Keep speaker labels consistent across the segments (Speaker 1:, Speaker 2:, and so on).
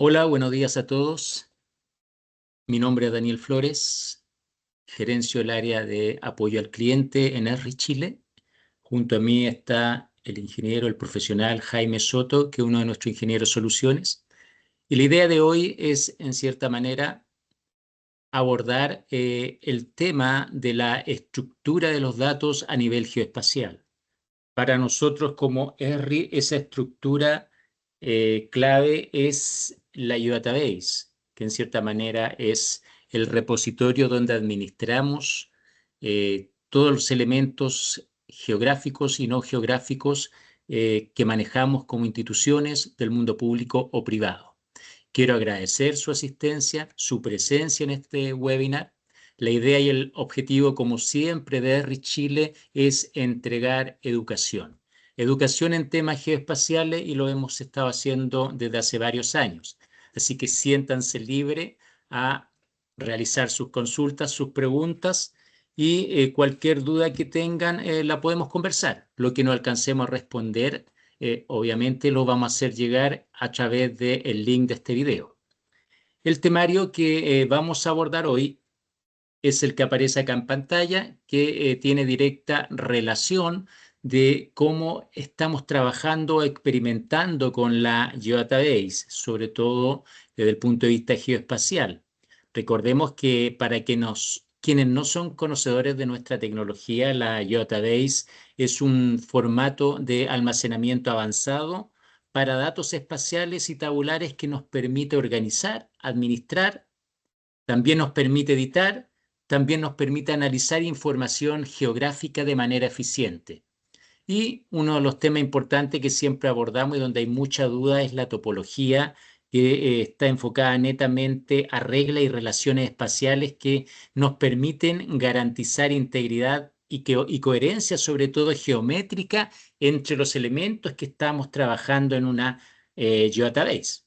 Speaker 1: Hola, buenos días a todos. Mi nombre es Daniel Flores, gerencio el área de apoyo al cliente en ERRI Chile. Junto a mí está el ingeniero, el profesional Jaime Soto, que es uno de nuestros ingenieros soluciones. Y la idea de hoy es, en cierta manera, abordar el tema de la estructura de los datos a nivel geoespacial. Para nosotros como ERRI, esa estructura clave es la Database, que en cierta manera es el repositorio donde administramos todos los elementos geográficos y no geográficos que manejamos como instituciones del mundo público o privado. Quiero agradecer su asistencia, su presencia en este webinar. La idea y el objetivo, como siempre, de ERRI Chile es entregar educación. Educación en temas geoespaciales y lo hemos estado haciendo desde hace varios años. Así que siéntanse libres a realizar sus consultas, sus preguntas y cualquier duda que tengan la podemos conversar. Lo que no alcancemos a responder obviamente lo vamos a hacer llegar a través del link de este video. El temario que vamos a abordar hoy es el que aparece acá en pantalla, que tiene directa relación de cómo estamos trabajando, experimentando con la Geodatabase, sobre todo desde el punto de vista geoespacial. Recordemos que para quienes no son conocedores de nuestra tecnología, la Geodatabase es un formato de almacenamiento avanzado para datos espaciales y tabulares que nos permite organizar, administrar, también nos permite editar, también nos permite analizar información geográfica de manera eficiente. Y uno de los temas importantes que siempre abordamos y donde hay mucha duda es la topología, que está enfocada netamente a reglas y relaciones espaciales que nos permiten garantizar integridad y coherencia, sobre todo geométrica, entre los elementos que estamos trabajando en una geodatabase.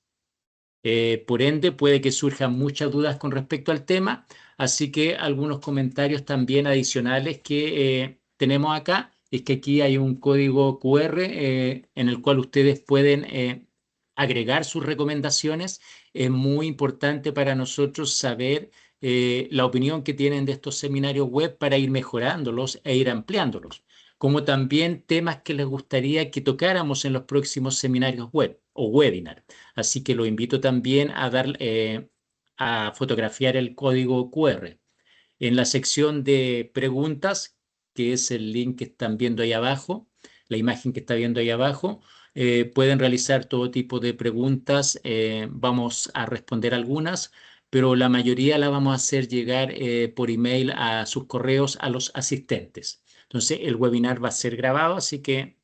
Speaker 1: Por ende, puede que surjan muchas dudas con respecto al tema, así que algunos comentarios también adicionales que tenemos acá es que aquí hay un código QR en el cual ustedes pueden agregar sus recomendaciones. Es muy importante para nosotros saber la opinión que tienen de estos seminarios web para ir mejorándolos e ir ampliándolos, como también temas que les gustaría que tocáramos en los próximos seminarios web o webinar. Así que lo invito también a fotografiar el código QR. En la sección de preguntas, que es el link que están viendo ahí abajo, la imagen que está viendo ahí abajo, pueden realizar todo tipo de preguntas. Vamos a responder algunas, pero la mayoría la vamos a hacer llegar por email a sus correos a los asistentes. Entonces, el webinar va a ser grabado, así que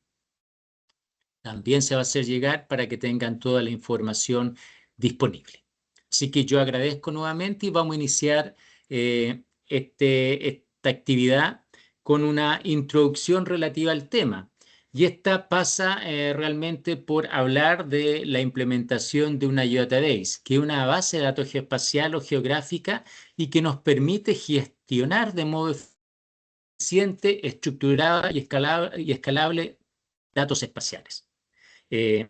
Speaker 1: también se va a hacer llegar para que tengan toda la información disponible. Así que yo agradezco nuevamente y vamos a iniciar esta actividad con una introducción relativa al tema. Y esta pasa realmente por hablar de la implementación de una Geodatabase, que es una base de datos geoespacial o geográfica y que nos permite gestionar de modo eficiente, estructurada y escalable datos espaciales. Eh,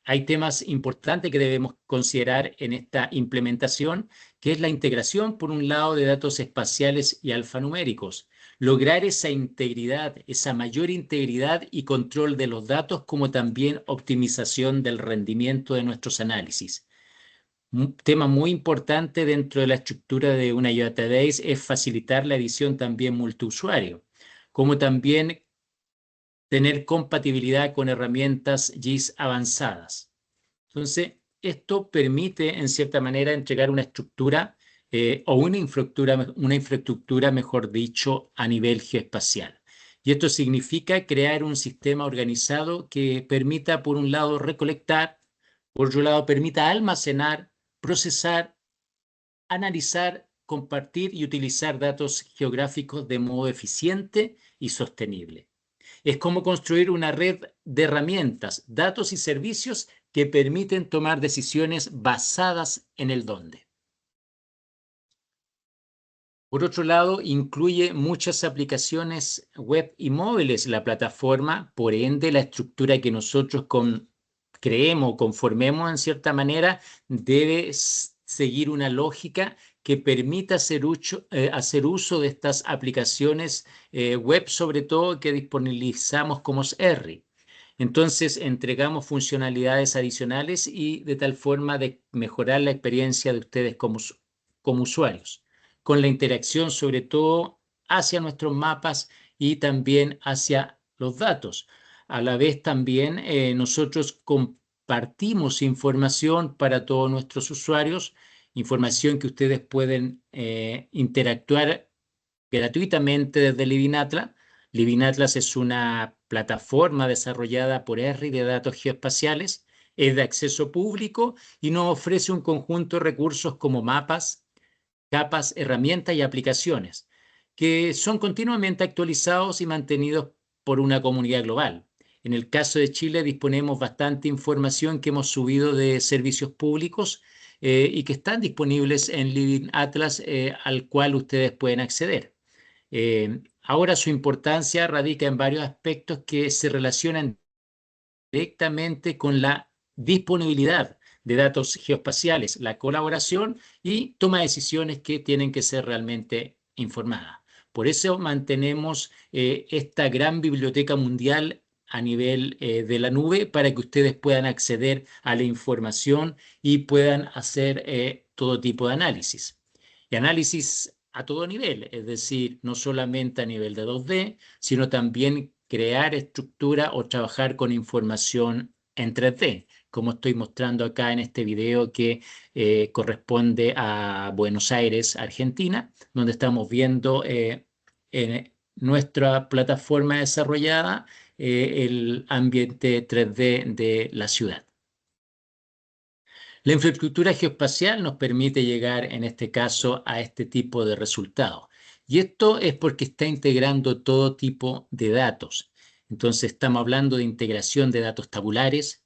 Speaker 1: Hay temas importantes que debemos considerar en esta implementación, que es la integración, por un lado, de datos espaciales y alfanuméricos. Lograr esa integridad, esa mayor integridad y control de los datos, como también optimización del rendimiento de nuestros análisis. Un tema muy importante dentro de la estructura de una database es facilitar la edición también multiusuario, como también tener compatibilidad con herramientas GIS avanzadas. Entonces, esto permite, en cierta manera, entregar una estructura o una infraestructura, mejor dicho, a nivel geoespacial. Y esto significa crear un sistema organizado que permita, por un lado, recolectar, por otro lado, permita almacenar, procesar, analizar, compartir y utilizar datos geográficos de modo eficiente y sostenible. Es como construir una red de herramientas, datos y servicios que permiten tomar decisiones basadas en el dónde. Por otro lado, incluye muchas aplicaciones web y móviles la plataforma, por ende la estructura que nosotros creemos, conformemos en cierta manera, debe seguir una lógica que permita hacer uso de estas aplicaciones web, sobre todo que disponibilizamos como SRI. Entonces, entregamos funcionalidades adicionales y de tal forma de mejorar la experiencia de ustedes como usuarios, con la interacción sobre todo hacia nuestros mapas y también hacia los datos. A la vez también nosotros compartimos información para todos nuestros usuarios, información que ustedes pueden interactuar gratuitamente desde Living Atlas. Living Atlas es una plataforma desarrollada por ESRI de datos geoespaciales, es de acceso público y nos ofrece un conjunto de recursos como mapas, capas, herramientas y aplicaciones que son continuamente actualizados y mantenidos por una comunidad global. En el caso de Chile disponemos bastante información que hemos subido de servicios públicos y que están disponibles en Living Atlas, al cual ustedes pueden acceder. Ahora su importancia radica en varios aspectos que se relacionan directamente con la disponibilidad de datos geoespaciales, la colaboración y toma de decisiones que tienen que ser realmente informadas. Por eso mantenemos esta gran biblioteca mundial a nivel de la nube para que ustedes puedan acceder a la información y puedan hacer todo tipo de análisis. Y análisis a todo nivel, es decir, no solamente a nivel de 2D, sino también crear estructura o trabajar con información en 3D, como estoy mostrando acá en este video que corresponde a Buenos Aires, Argentina, donde estamos viendo en nuestra plataforma desarrollada el ambiente 3D de la ciudad. La infraestructura geoespacial nos permite llegar, en este caso, a este tipo de resultados. Y esto es porque está integrando todo tipo de datos. Entonces, estamos hablando de integración de datos tabulares,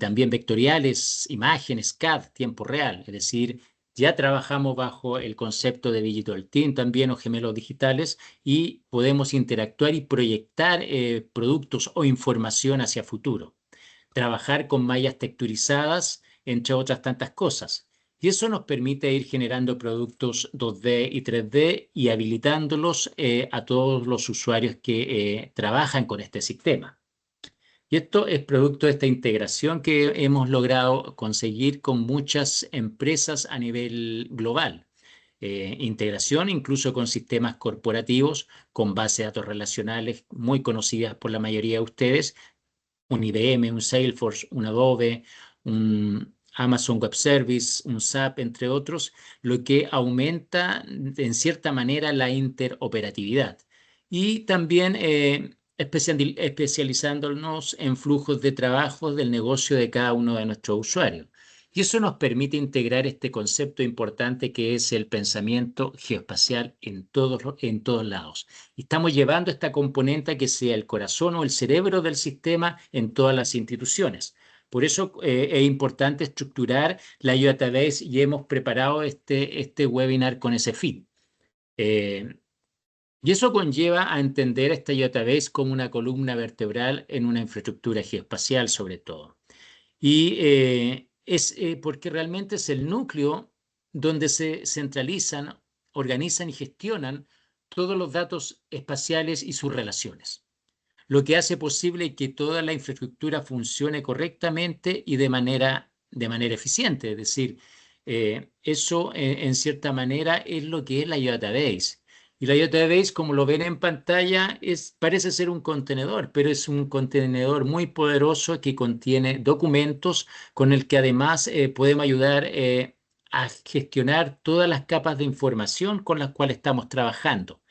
Speaker 1: también vectoriales, imágenes, CAD, tiempo real. Es decir, ya trabajamos bajo el concepto de Digital Twin también o gemelos digitales y podemos interactuar y proyectar productos o información hacia futuro. Trabajar con mallas texturizadas, entre otras tantas cosas. Y eso nos permite ir generando productos 2D y 3D y habilitándolos a todos los usuarios que trabajan con este sistema. Y esto es producto de esta integración que hemos logrado conseguir con muchas empresas a nivel global. Integración incluso con sistemas corporativos, con bases de datos relacionales muy conocidas por la mayoría de ustedes, un IBM, un Salesforce, un Adobe, un Amazon Web Service, un SAP, entre otros, lo que aumenta en cierta manera la interoperatividad. Y también especializándonos en flujos de trabajo del negocio de cada uno de nuestros usuarios. Y eso nos permite integrar este concepto importante que es el pensamiento geoespacial en todos lados. Estamos llevando esta componente a que sea el corazón o el cerebro del sistema en todas las instituciones. Por eso es importante estructurar la database y hemos preparado este webinar con ese fin. Y eso conlleva a entender esta database como una columna vertebral en una infraestructura geoespacial sobre todo. Y es porque realmente es el núcleo donde se centralizan, organizan y gestionan todos los datos espaciales y sus relaciones, lo que hace posible que toda la infraestructura funcione correctamente y de manera eficiente. Es decir, eso en cierta manera es lo que es la database. Y la database, como lo ven en pantalla, parece ser un contenedor, pero es un contenedor muy poderoso que contiene documentos con el que además podemos ayudar a gestionar todas las capas de información con las cuales estamos trabajando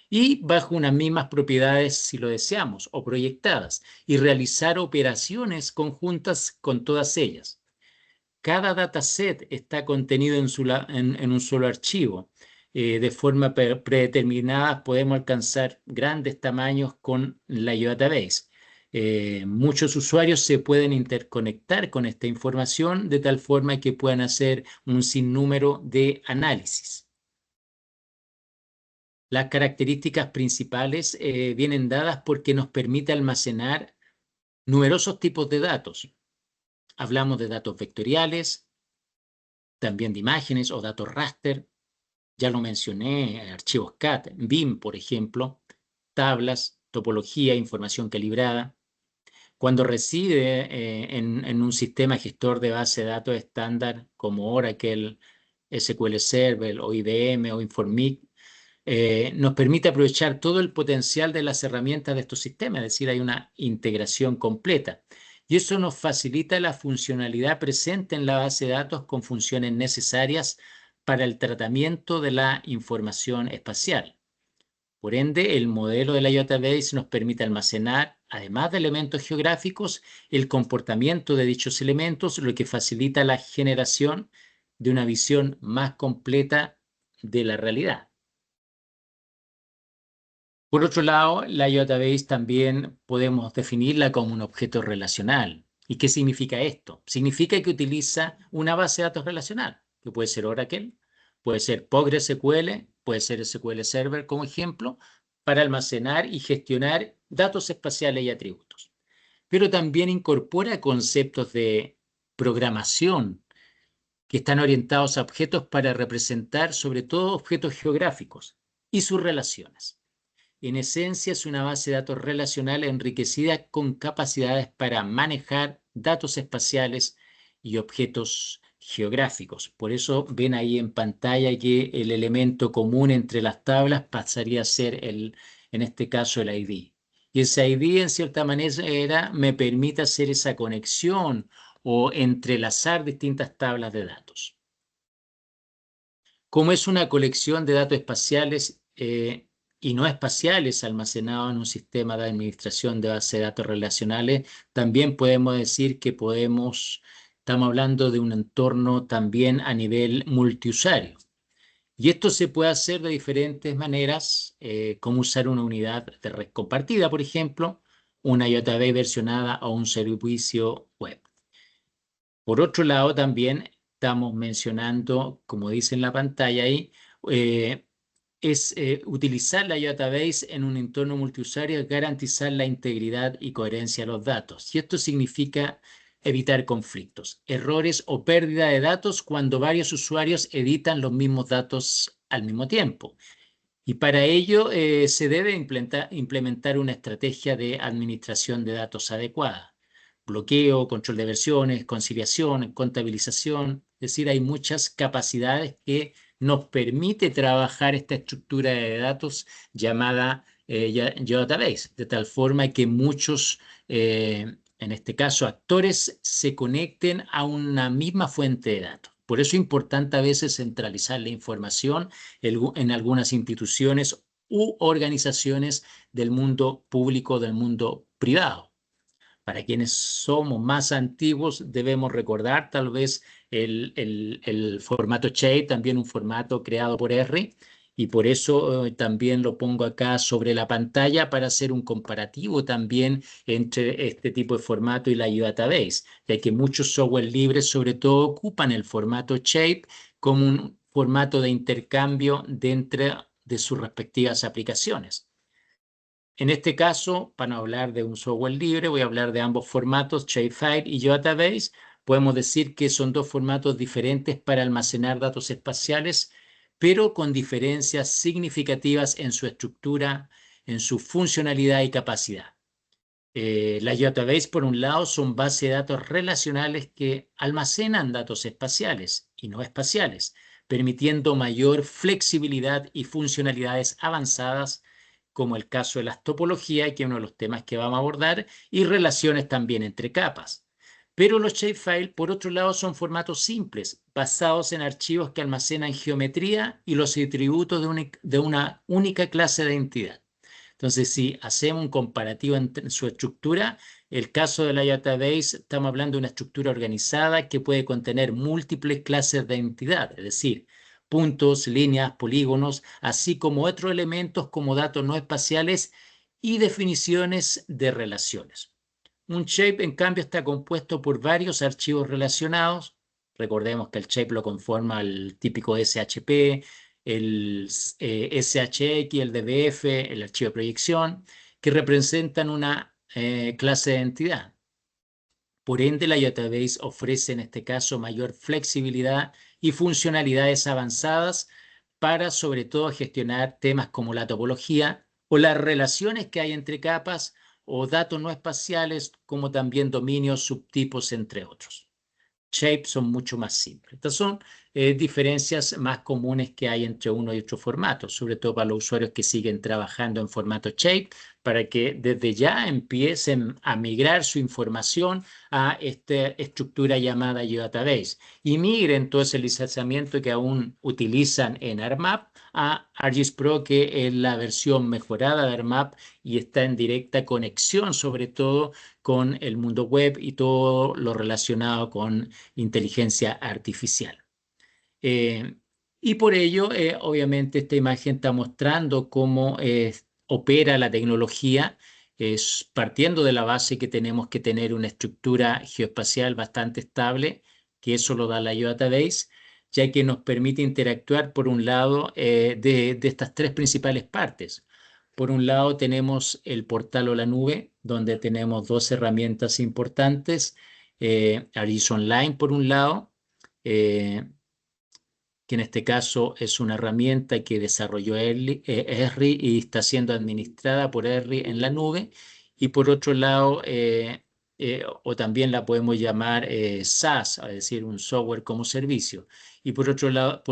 Speaker 1: y bajo unas mismas propiedades si lo deseamos o proyectadas y realizar operaciones conjuntas con todas ellas. Cada dataset está contenido en un solo archivo. De forma predeterminada podemos alcanzar grandes tamaños con la database. Muchos usuarios se pueden interconectar con esta información de tal forma que puedan hacer un sinnúmero de análisis. Las características principales vienen dadas porque nos permite almacenar numerosos tipos de datos. Hablamos de datos vectoriales, también de imágenes o datos raster. Ya lo mencioné, archivos CAT, BIM, por ejemplo, tablas, topología, información calibrada. Cuando reside en un sistema gestor de base de datos estándar como Oracle, SQL Server o IBM o Informic, nos permite aprovechar todo el potencial de las herramientas de estos sistemas, es decir, hay una integración completa. Y eso nos facilita la funcionalidad presente en la base de datos con funciones necesarias para el tratamiento de la información espacial. Por ende, el modelo de la database nos permite almacenar, además de elementos geográficos, el comportamiento de dichos elementos, lo que facilita la generación de una visión más completa de la realidad. Por otro lado, la database también podemos definirla como un objeto relacional. ¿Y qué significa esto? Significa que utiliza una base de datos relacional, que puede ser Oracle, puede ser PostgreSQL, puede ser SQL Server como ejemplo, para almacenar y gestionar datos espaciales y atributos. Pero también incorpora conceptos de programación que están orientados a objetos para representar sobre todo objetos geográficos y sus relaciones. En esencia, es una base de datos relacional enriquecida con capacidades para manejar datos espaciales y objetos geográficos. Por eso ven ahí en pantalla que el elemento común entre las tablas pasaría a ser en este caso, el ID. Y ese ID, en cierta manera, me permite hacer esa conexión o entrelazar distintas tablas de datos. Como es una colección de datos espaciales y no espaciales almacenados en un sistema de administración de bases de datos relacionales, también podemos decir que estamos hablando de un entorno también a nivel multiusuario. Y esto se puede hacer de diferentes maneras, como usar una unidad de red compartida, por ejemplo, una database versionada o un servicio web. Por otro lado, también estamos mencionando, como dice en la pantalla ahí, eh, es utilizar la database en un entorno multiusuario, garantizar la integridad y coherencia de los datos. Y esto significa evitar conflictos, errores o pérdida de datos cuando varios usuarios editan los mismos datos al mismo tiempo. Y para ello se debe implementar una estrategia de administración de datos adecuada. Bloqueo, control de versiones, conciliación, contabilización. Es decir, hay muchas capacidades que nos permite trabajar esta estructura de datos llamada database, de tal forma que muchos, en este caso, actores se conecten a una misma fuente de datos. Por eso es importante a veces centralizar la información en algunas instituciones u organizaciones del mundo público, del mundo privado. Para quienes somos más antiguos, debemos recordar tal vez el formato Shape, también un formato creado por R, y por eso también lo pongo acá sobre la pantalla para hacer un comparativo también entre este tipo de formato y la database, ya que muchos software libres sobre todo ocupan el formato Shape como un formato de intercambio dentro de sus respectivas aplicaciones. En este caso, para no hablar de un software libre, voy a hablar de ambos formatos, Shapefile y database. Podemos decir que son dos formatos diferentes para almacenar datos espaciales, pero con diferencias significativas en su estructura, en su funcionalidad y capacidad. Las database, por un lado, son bases de datos relacionales que almacenan datos espaciales y no espaciales, permitiendo mayor flexibilidad y funcionalidades avanzadas, como el caso de las topologías, que es uno de los temas que vamos a abordar, y relaciones también entre capas. Pero los shapefile, por otro lado, son formatos simples, basados en archivos que almacenan geometría y los atributos de una única clase de entidad. Entonces, si hacemos un comparativo entre su estructura, el caso de la database, estamos hablando de una estructura organizada que puede contener múltiples clases de entidad, es decir, puntos, líneas, polígonos, así como otros elementos como datos no espaciales y definiciones de relaciones. Un shape, en cambio, está compuesto por varios archivos relacionados. Recordemos que el shape lo conforma el típico SHP, el SHX, el DBF, el archivo de proyección, que representan una clase de entidad. Por ende, la Database ofrece en este caso mayor flexibilidad y funcionalidades avanzadas para sobre todo gestionar temas como la topología o las relaciones que hay entre capas o datos no espaciales como también dominios, subtipos, entre otros. Shape son mucho más simples. Estas son diferencias más comunes que hay entre uno y otro formato, sobre todo para los usuarios que siguen trabajando en formato Shape, para que desde ya empiecen a migrar su información a esta estructura llamada Geodatabase y migren todo ese licenciamiento que aún utilizan en ArcMap a ArcGIS Pro, que es la versión mejorada de ArcMap y está en directa conexión sobre todo con el mundo web y todo lo relacionado con inteligencia artificial. Eh, y por ello, obviamente, esta imagen está mostrando cómo opera la tecnología, partiendo de la base que tenemos que tener una estructura geoespacial bastante estable, que eso lo da la Geodatabase, ya que nos permite interactuar, por un lado, de estas tres principales partes. Por un lado, tenemos el portal o la nube, donde tenemos dos herramientas importantes, ArcGIS Online, por un lado, que en este caso es una herramienta que desarrolló Esri y está siendo administrada por Esri en la nube. Y por otro lado, o también la podemos llamar SaaS, es decir, un software como servicio. Y por otro lado,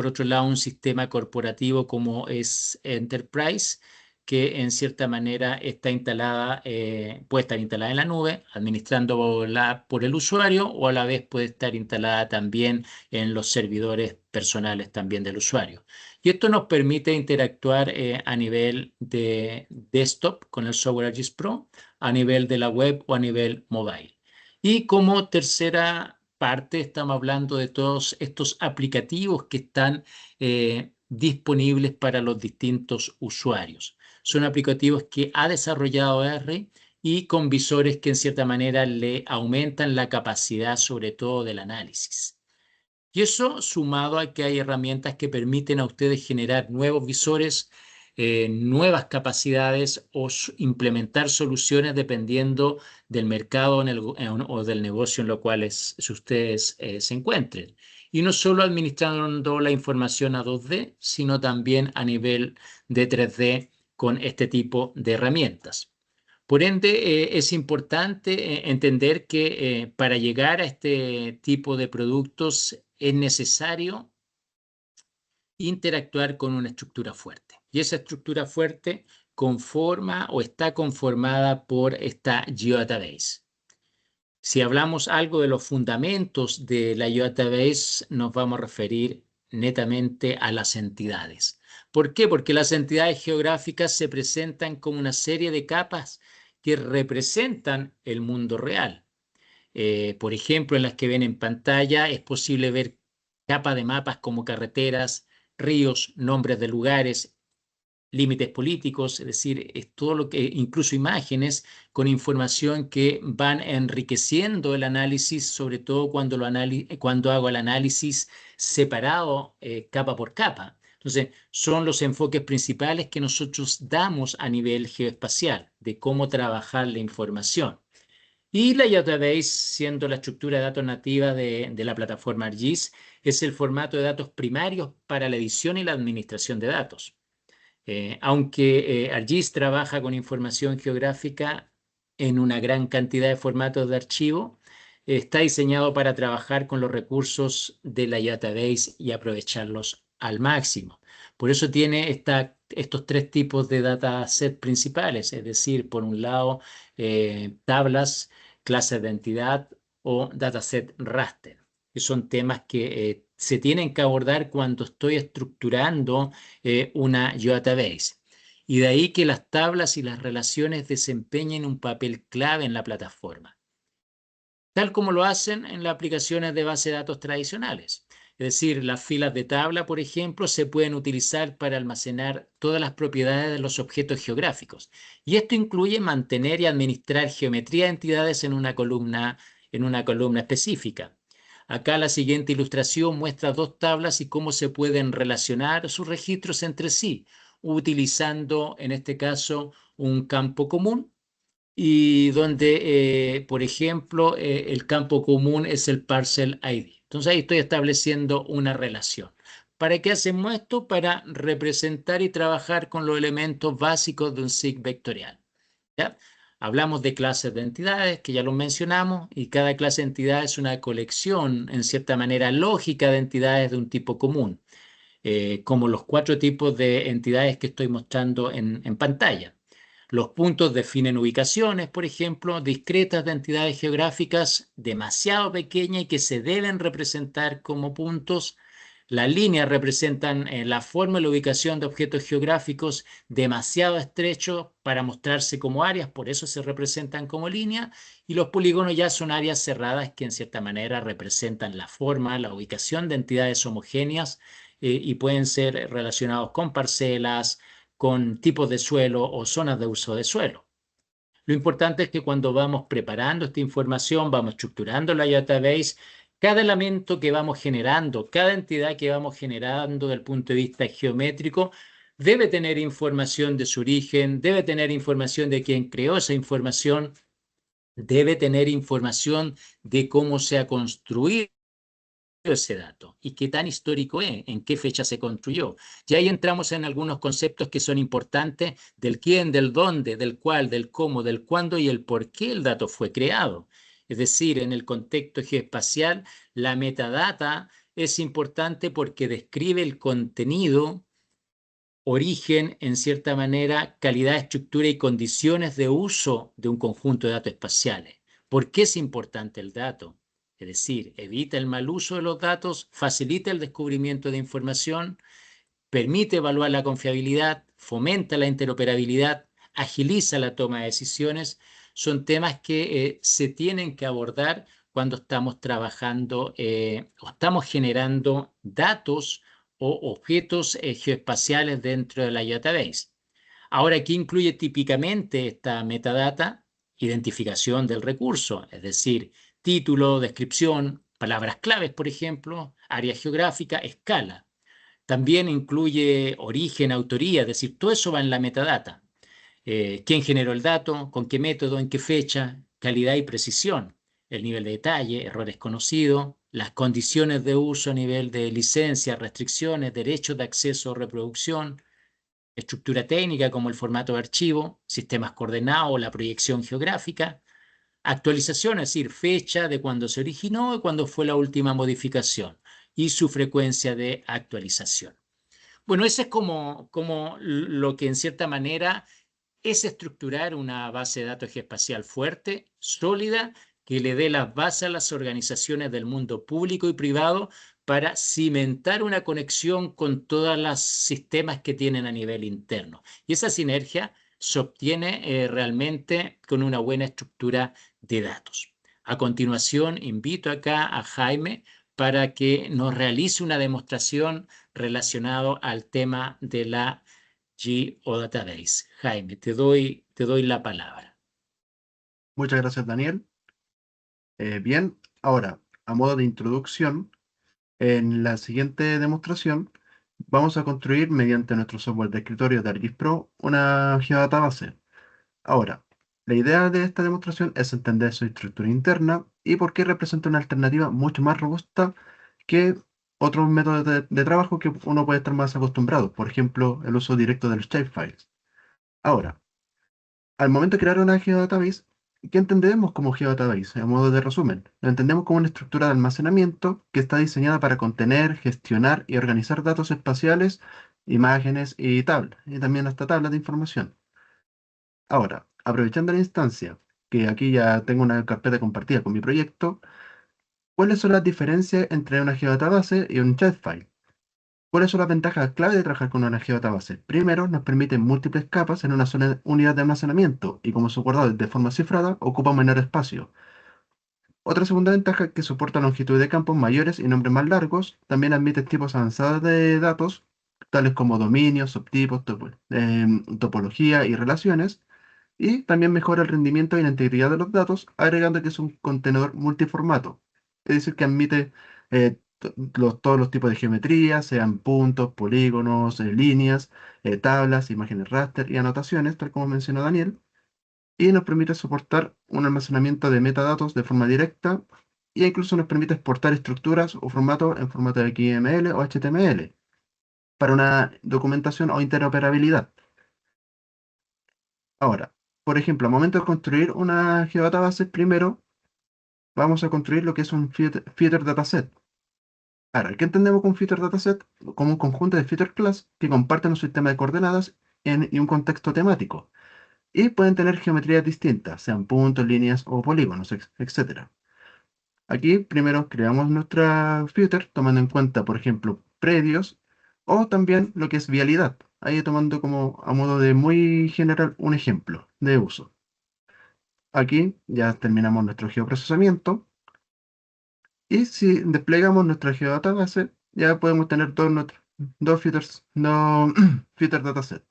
Speaker 1: un sistema corporativo como es Enterprise, que en cierta manera está instalada, puede estar instalada en la nube, administrando por el usuario, o a la vez puede estar instalada también en los servidores personales también del usuario. Y esto nos permite interactuar a nivel de desktop con el software ArcGIS Pro, a nivel de la web o a nivel mobile. Y como tercera parte estamos hablando de todos estos aplicativos que están disponibles para los distintos usuarios. Son aplicativos que ha desarrollado R y con visores que en cierta manera le aumentan la capacidad sobre todo del análisis. Y eso sumado a que hay herramientas que permiten a ustedes generar nuevos visores, nuevas capacidades o implementar soluciones dependiendo del mercado o del negocio en lo cual ustedes se encuentren. Y no solo administrando la información a 2D, sino también a nivel de 3D con este tipo de herramientas. Por ende, es importante entender que para llegar a este tipo de productos es necesario interactuar con una estructura fuerte. Y esa estructura fuerte conforma o está conformada por esta Geodatabase. Si hablamos algo de los fundamentos de la Geodatabase, nos vamos a referir netamente a las entidades. ¿Por qué? Porque las entidades geográficas se presentan como una serie de capas que representan el mundo real. Por ejemplo, en las que ven en pantalla es posible ver capas de mapas como carreteras, ríos, nombres de lugares, límites políticos, es decir, es todo lo que, incluso imágenes con información que van enriqueciendo el análisis, sobre todo cuando hago el análisis separado capa por capa. Entonces, son los enfoques principales que nosotros damos a nivel geoespacial, de cómo trabajar la información. Y la Database, siendo la estructura de datos nativa de la plataforma ArcGIS, es el formato de datos primarios para la edición y la administración de datos. Aunque ArcGIS trabaja con información geográfica en una gran cantidad de formatos de archivo, está diseñado para trabajar con los recursos de la Database y aprovecharlos al máximo. Por eso tiene estos tres tipos de dataset principales, es decir, por un lado, tablas, clases de entidad o dataset raster, que son temas que se tienen que abordar cuando estoy estructurando una Geodatabase. Y de ahí que las tablas y las relaciones desempeñen un papel clave en la plataforma, tal como lo hacen en las aplicaciones de base de datos tradicionales. Es decir, las filas de tabla, por ejemplo, se pueden utilizar para almacenar todas las propiedades de los objetos geográficos. Y esto incluye mantener y administrar geometría de entidades en una columna específica. Acá la siguiente ilustración muestra dos tablas y cómo se pueden relacionar sus registros entre sí, utilizando en este caso un campo común y donde, por ejemplo, el campo común es el parcel ID. Entonces ahí estoy estableciendo una relación. ¿Para qué hacemos esto? Para representar y trabajar con los elementos básicos de un SIG vectorial. ¿Ya? Hablamos de clases de entidades, que ya lo mencionamos, y cada clase de entidad es una colección, en cierta manera, lógica de entidades de un tipo común, como los 4 tipos de entidades que estoy mostrando en pantalla. Los puntos definen ubicaciones, por ejemplo, discretas de entidades geográficas demasiado pequeñas y que se deben representar como puntos. Las líneas representan la forma y la ubicación de objetos geográficos demasiado estrechos para mostrarse como áreas, por eso se representan como líneas. Y los polígonos ya son áreas cerradas que en cierta manera representan la forma, la ubicación de entidades homogéneas y pueden ser relacionados con parcelas, con tipos de suelo o zonas de uso de suelo. Lo importante es que cuando vamos preparando esta información, vamos estructurando la database, cada elemento que vamos generando, cada entidad que vamos generando desde el punto de vista geométrico, debe tener información de su origen, debe tener información de quién creó esa información, debe tener información de cómo se ha construido ese dato y qué tan histórico es, en qué fecha se construyó. Y ahí entramos en algunos conceptos que son importantes del quién, del dónde, del cuál, del cómo, del cuándo y el por qué el dato fue creado. Es decir, en el contexto geoespacial, la metadata es importante porque describe el contenido, origen, en cierta manera, calidad, estructura y condiciones de uso de un conjunto de datos espaciales. ¿Por qué es importante el dato? Es decir, evita el mal uso de los datos, facilita el descubrimiento de información, permite evaluar la confiabilidad, fomenta la interoperabilidad, agiliza la toma de decisiones. Son temas que se tienen que abordar cuando estamos trabajando o estamos generando datos o objetos geoespaciales dentro de la database. Ahora, ¿qué incluye típicamente esta metadata? Identificación del recurso, es decir, título, descripción, palabras claves, por ejemplo, área geográfica, escala. También incluye origen, autoría, es decir, todo eso va en la metadata. ¿Quién generó el dato? ¿Con qué método? ¿En qué fecha? Calidad y precisión. El nivel de detalle, errores conocidos, las condiciones de uso a nivel de licencias, restricciones, derechos de acceso o reproducción, estructura técnica como el formato de archivo, sistemas coordenados o la proyección geográfica, actualización, es decir, fecha de cuando se originó y cuándo fue la última modificación y su frecuencia de actualización. Bueno, eso es como lo que en cierta manera es estructurar una base de datos geoespacial fuerte, sólida, que le dé las bases a las organizaciones del mundo público y privado para cimentar una conexión con todos los sistemas que tienen a nivel interno. Y esa sinergia se obtiene realmente con una buena estructura de datos. A continuación, invito acá a Jaime para que nos realice una demostración relacionado al tema de la Geodatabase. Jaime, te doy la palabra.
Speaker 2: Muchas gracias, Daniel. Bien, ahora, a modo de introducción, en la siguiente demostración vamos a construir mediante nuestro software de escritorio de ArcGIS Pro una geodatabase. Ahora, la idea de esta demostración es entender su estructura interna y por qué representa una alternativa mucho más robusta que otros métodos de trabajo que uno puede estar más acostumbrado, por ejemplo, el uso directo de los shapefiles. Ahora, al momento de crear una geodatabase, ¿qué entendemos como geodatabase? A modo de resumen, lo entendemos como una estructura de almacenamiento que está diseñada para contener, gestionar y organizar datos espaciales, imágenes y tablas, y también hasta tablas de información. Ahora, aprovechando la instancia, que aquí ya tengo una carpeta compartida con mi proyecto, ¿cuáles son las diferencias entre una geodatabase y un shapefile? ¿Cuáles son las ventajas clave de trabajar con una geodatabase? Primero, nos permite múltiples capas en una sola unidad de almacenamiento y como su guardado es de forma cifrada, ocupa menor espacio. Otra segunda ventaja es que soporta longitud de campos mayores y nombres más largos. También admite tipos avanzados de datos, tales como dominios, subtipos, topología y relaciones. Y también mejora el rendimiento y la integridad de los datos, agregando que es un contenedor multiformato. Es decir, que admite todos los tipos de geometría, sean puntos, polígonos, líneas, tablas, imágenes raster y anotaciones, tal como mencionó Daniel. y nos permite soportar un almacenamiento de metadatos de forma directa e incluso nos permite exportar estructuras o formatos en formato de XML o HTML para una documentación o interoperabilidad. Ahora, por ejemplo, al momento de construir una geodatabase, primero vamos a construir lo que es un feeder dataset. Ahora, ¿qué entendemos con feeder dataset? Como un conjunto de feeder class que comparten un sistema de coordenadas y un contexto temático. Y pueden tener geometrías distintas, sean puntos, líneas o polígonos, etc. Aquí primero creamos nuestra feeder tomando en cuenta, por ejemplo, predios o también lo que es vialidad. Ahí tomando como a modo de muy general un ejemplo de uso. Aquí ya terminamos nuestro geoprocesamiento y si desplegamos nuestra geodatabase ya podemos tener dos feeders, no, feeder dataset.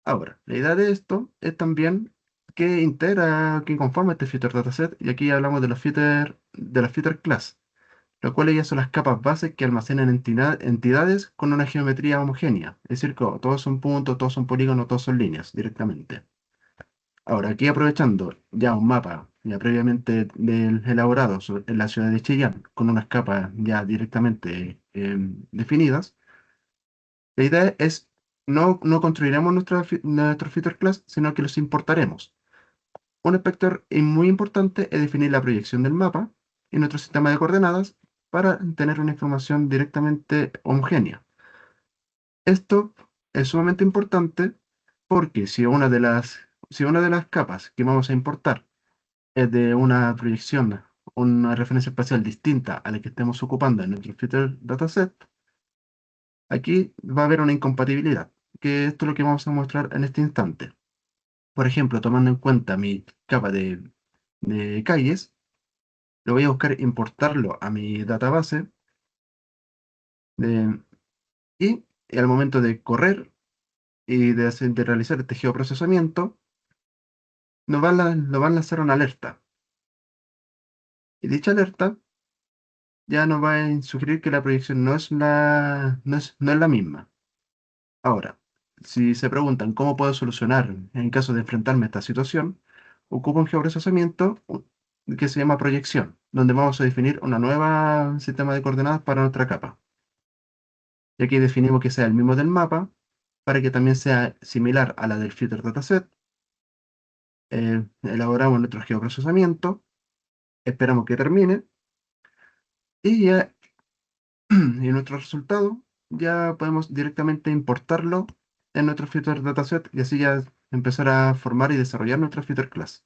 Speaker 2: Ahora, la idea de esto es también que conforma este feeder dataset, y aquí hablamos de las feeder class, lo cual ellas son las capas bases que almacenan entidades con una geometría homogénea, es decir, que todos son puntos, todos son polígonos, todos son líneas directamente. Ahora, aquí aprovechando ya un mapa ya previamente elaborado en la ciudad de Chillán, con unas capas ya directamente definidas, la idea es no construiremos nuestro feature class, sino que los importaremos. Un aspecto muy importante es definir la proyección del mapa y nuestro sistema de coordenadas para tener una información directamente homogénea. Esto es sumamente importante porque si una de las capas que vamos a importar es de una proyección, una referencia espacial distinta a la que estemos ocupando en nuestro feature dataset, aquí va a haber una incompatibilidad, que esto es lo que vamos a mostrar en este instante. Por ejemplo, tomando en cuenta mi capa de calles, lo voy a buscar importarlo a mi database de- y al momento de correr y de realizar este geoprocesamiento, nos va a lanzar una alerta. Y dicha alerta ya nos va a sugerir que la proyección no es la misma. Ahora, si se preguntan cómo puedo solucionar en caso de enfrentarme a esta situación, ocupo un geoprocesamiento que se llama proyección, donde vamos a definir una nueva sistema de coordenadas para nuestra capa. Y aquí definimos que sea el mismo del mapa, para que también sea similar a la del filter dataset. Elaboramos nuestro geoprocesamiento, esperamos que termine, y ya y nuestro resultado ya podemos directamente importarlo en nuestro filter dataset y así ya empezar a formar y desarrollar nuestra filter class.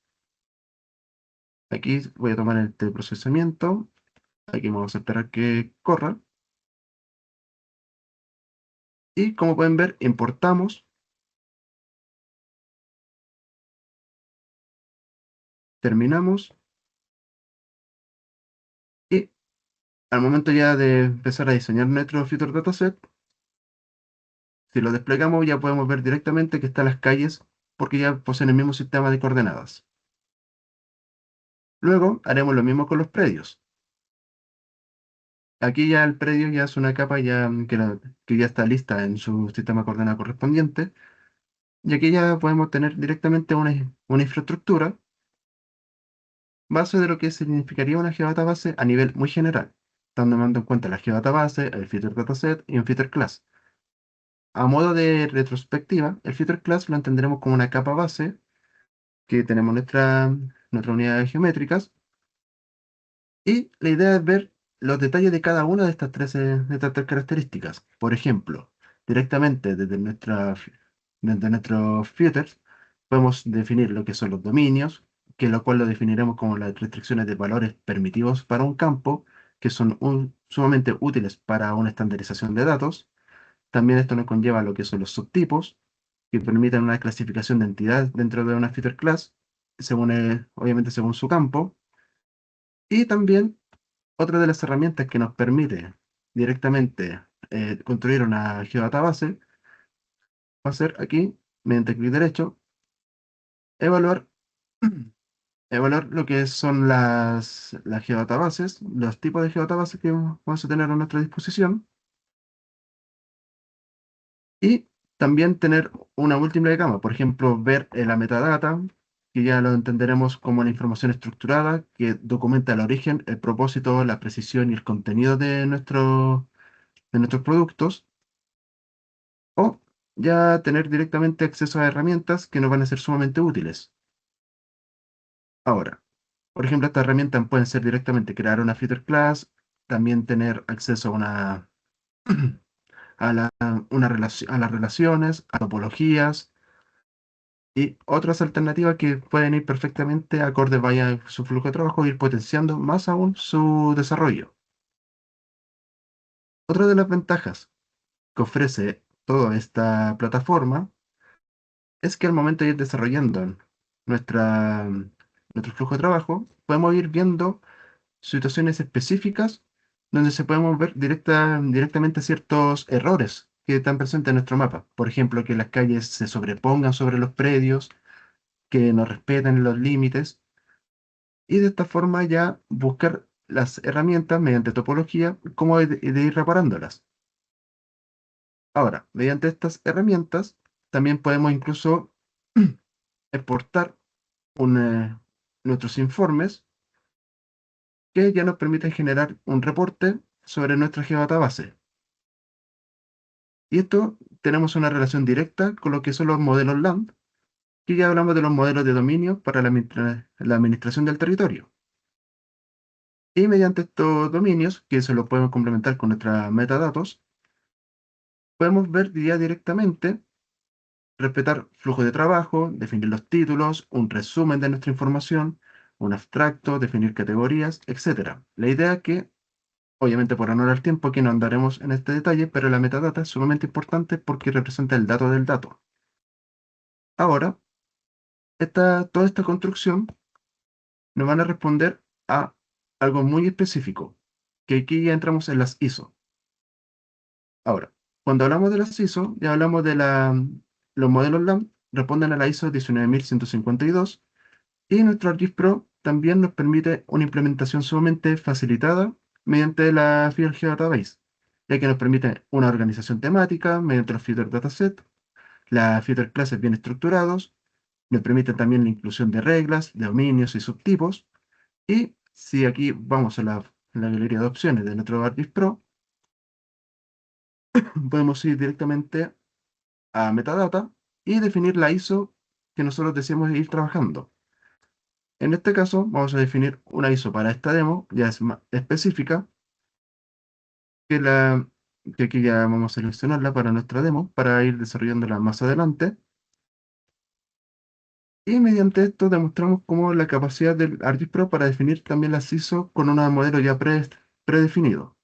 Speaker 2: Aquí voy a tomar este procesamiento, aquí vamos a esperar que corra y como pueden ver importamos, terminamos y al momento ya de empezar a diseñar nuestro filter dataset, si lo desplegamos ya podemos ver directamente que están las calles porque ya poseen el mismo sistema de coordenadas. Luego haremos lo mismo con los predios. Aquí ya el predio ya es una capa que ya está lista en su sistema de coordenadas correspondiente. Y aquí ya podemos tener directamente una infraestructura base de lo que significaría una geodatabase a nivel muy general, tomando en cuenta la geodatabase, el feature dataset y un feature class. A modo de retrospectiva, el feature class lo entenderemos como una capa base que tenemos nuestras unidades geométricas. Y la idea es ver los detalles de cada una de estas tres características. Por ejemplo, directamente desde nuestros filters podemos definir lo que son los dominios, que lo cual lo definiremos como las restricciones de valores permitidos para un campo, que son sumamente útiles para una estandarización de datos. También esto nos conlleva lo que son los subtipos, que permiten una clasificación de entidades dentro de una filter class, obviamente según su campo. Y también otra de las herramientas que nos permite directamente construir una geodatabase va a ser aquí, mediante clic derecho, evaluar, evaluar lo que son las geodatabases, los tipos de geodatabases que vamos a tener a nuestra disposición. Y También tener una múltiple gama, por ejemplo, ver la metadata, que ya lo entenderemos como la información estructurada que documenta el origen, el propósito, la precisión y el contenido de nuestros productos, o ya tener directamente acceso a herramientas que nos van a ser sumamente útiles. Ahora, por ejemplo, estas herramientas pueden ser directamente crear una feature class, también tener acceso a a las relaciones, a topologías y otras alternativas que pueden ir perfectamente acorde vaya su flujo de trabajo, ir potenciando más aún su desarrollo. Otra de las ventajas que ofrece toda esta plataforma es que al momento de ir desarrollando nuestra, nuestro flujo de trabajo, podemos ir viendo situaciones específicas donde se podemos ver directamente ciertos errores que están presentes en nuestro mapa. Por ejemplo, que las calles se sobrepongan sobre los predios, que no respeten los límites, y de esta forma ya buscar las herramientas mediante topología, cómo de ir reparándolas. Ahora, mediante estas herramientas, también podemos incluso exportar nuestros informes que ya nos permiten generar un reporte sobre nuestra geodatabase. Y esto tenemos una relación directa con lo que son los modelos LAMP, que ya hablamos de los modelos de dominio para la administración del territorio. Y mediante estos dominios, que se lo podemos complementar con nuestra metadatos, podemos ver ya directamente, respetar flujo de trabajo, definir los títulos, un resumen de nuestra información, un abstracto, definir categorías, etc. La idea es que, obviamente por honor al tiempo, que no andaremos en este detalle, pero la metadata es sumamente importante porque representa el dato del dato. Ahora, toda esta construcción nos van a responder a algo muy específico, que aquí ya entramos en las ISO. Ahora, cuando hablamos de las ISO, ya hablamos de los modelos LAMP responden a la ISO 19152 y nuestro ArcGIS Pro también nos permite una implementación sumamente facilitada mediante la Field Geodatabase, ya que nos permite una organización temática mediante los feeder dataset, las feeder classes bien estructurados, nos permite también la inclusión de reglas, de dominios y subtipos. Y si aquí vamos a la galería de opciones de nuestro ArcGIS Pro, podemos ir directamente a metadata y definir la ISO que nosotros deseamos ir trabajando. En este caso, vamos a definir una ISO para esta demo, ya es más específica, que, que aquí ya vamos a seleccionarla para nuestra demo, para ir desarrollándola más adelante. Y mediante esto demostramos cómo la capacidad del ArcGIS Pro para definir también las ISO con un modelo ya predefinido.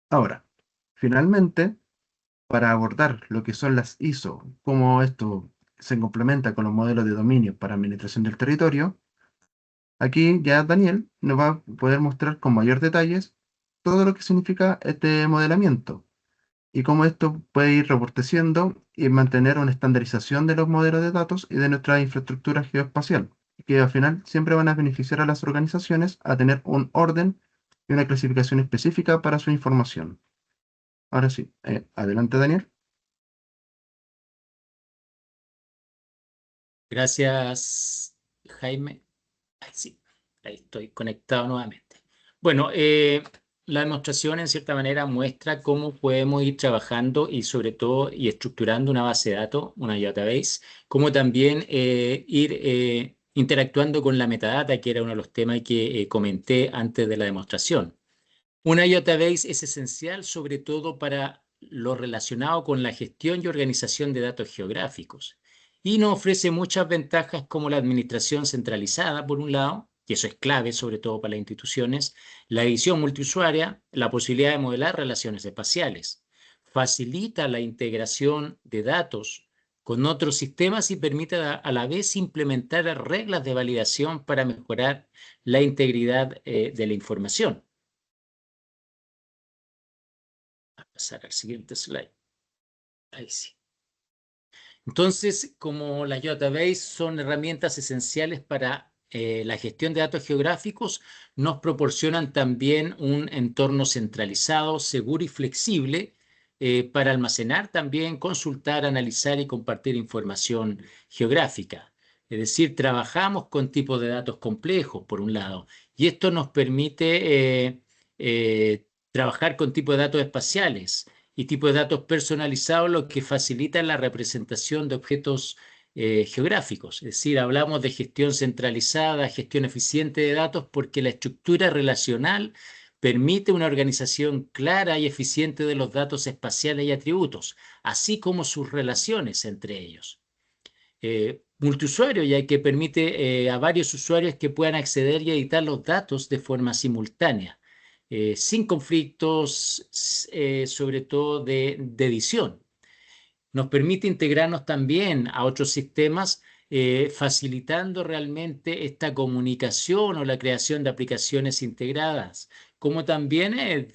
Speaker 2: Ahora, finalmente, para abordar lo que son las ISO, cómo esto se complementa con los modelos de dominio para administración del territorio, aquí ya Daniel nos va a poder mostrar con mayor detalles todo lo que significa este modelamiento y cómo esto puede ir robusteciendo y mantener una estandarización de los modelos de datos y de nuestra infraestructura geoespacial, que al final siempre van a beneficiar a las organizaciones a tener un orden y una clasificación específica para su información. Ahora sí, adelante Daniel.
Speaker 1: Gracias, Jaime. Ay, sí, ahí estoy conectado nuevamente. Bueno, la demostración en cierta manera muestra cómo podemos ir trabajando y sobre todo y estructurando una base de datos, una database, cómo también ir interactuando con la metadata, que era uno de los temas que comenté antes de la demostración. Una database es esencial sobre todo para lo relacionado con la gestión y organización de datos geográficos y nos ofrece muchas ventajas como la administración centralizada, por un lado, y eso es clave sobre todo para las instituciones, la edición multiusuaria, la posibilidad de modelar relaciones espaciales, facilita la integración de datos con otros sistemas y permite a la vez implementar reglas de validación para mejorar la integridad de la información. Pasar al siguiente slide. Ahí sí. Entonces, como las database son herramientas esenciales para la gestión de datos geográficos, nos proporcionan también un entorno centralizado, seguro y flexible para almacenar también, consultar, analizar y compartir información geográfica. Es decir, trabajamos con tipos de datos complejos, por un lado, y esto nos permite trabajar con tipos de datos espaciales y tipos de datos personalizados, lo que facilita la representación de objetos geográficos. Es decir, hablamos de gestión centralizada, gestión eficiente de datos, porque la estructura relacional permite una organización clara y eficiente de los datos espaciales y atributos, así como sus relaciones entre ellos. Multiusuario, ya que permite a varios usuarios que puedan acceder y editar los datos de forma simultánea, sin conflictos, sobre todo de edición. Nos permite integrarnos también a otros sistemas, facilitando realmente esta comunicación o la creación de aplicaciones integradas, como también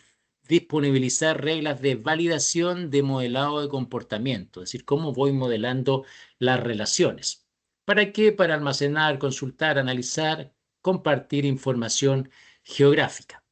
Speaker 1: disponibilizar reglas de validación de modelado de comportamiento, es decir, cómo voy modelando las relaciones. ¿Para qué? Para almacenar, consultar, analizar, compartir información geográfica.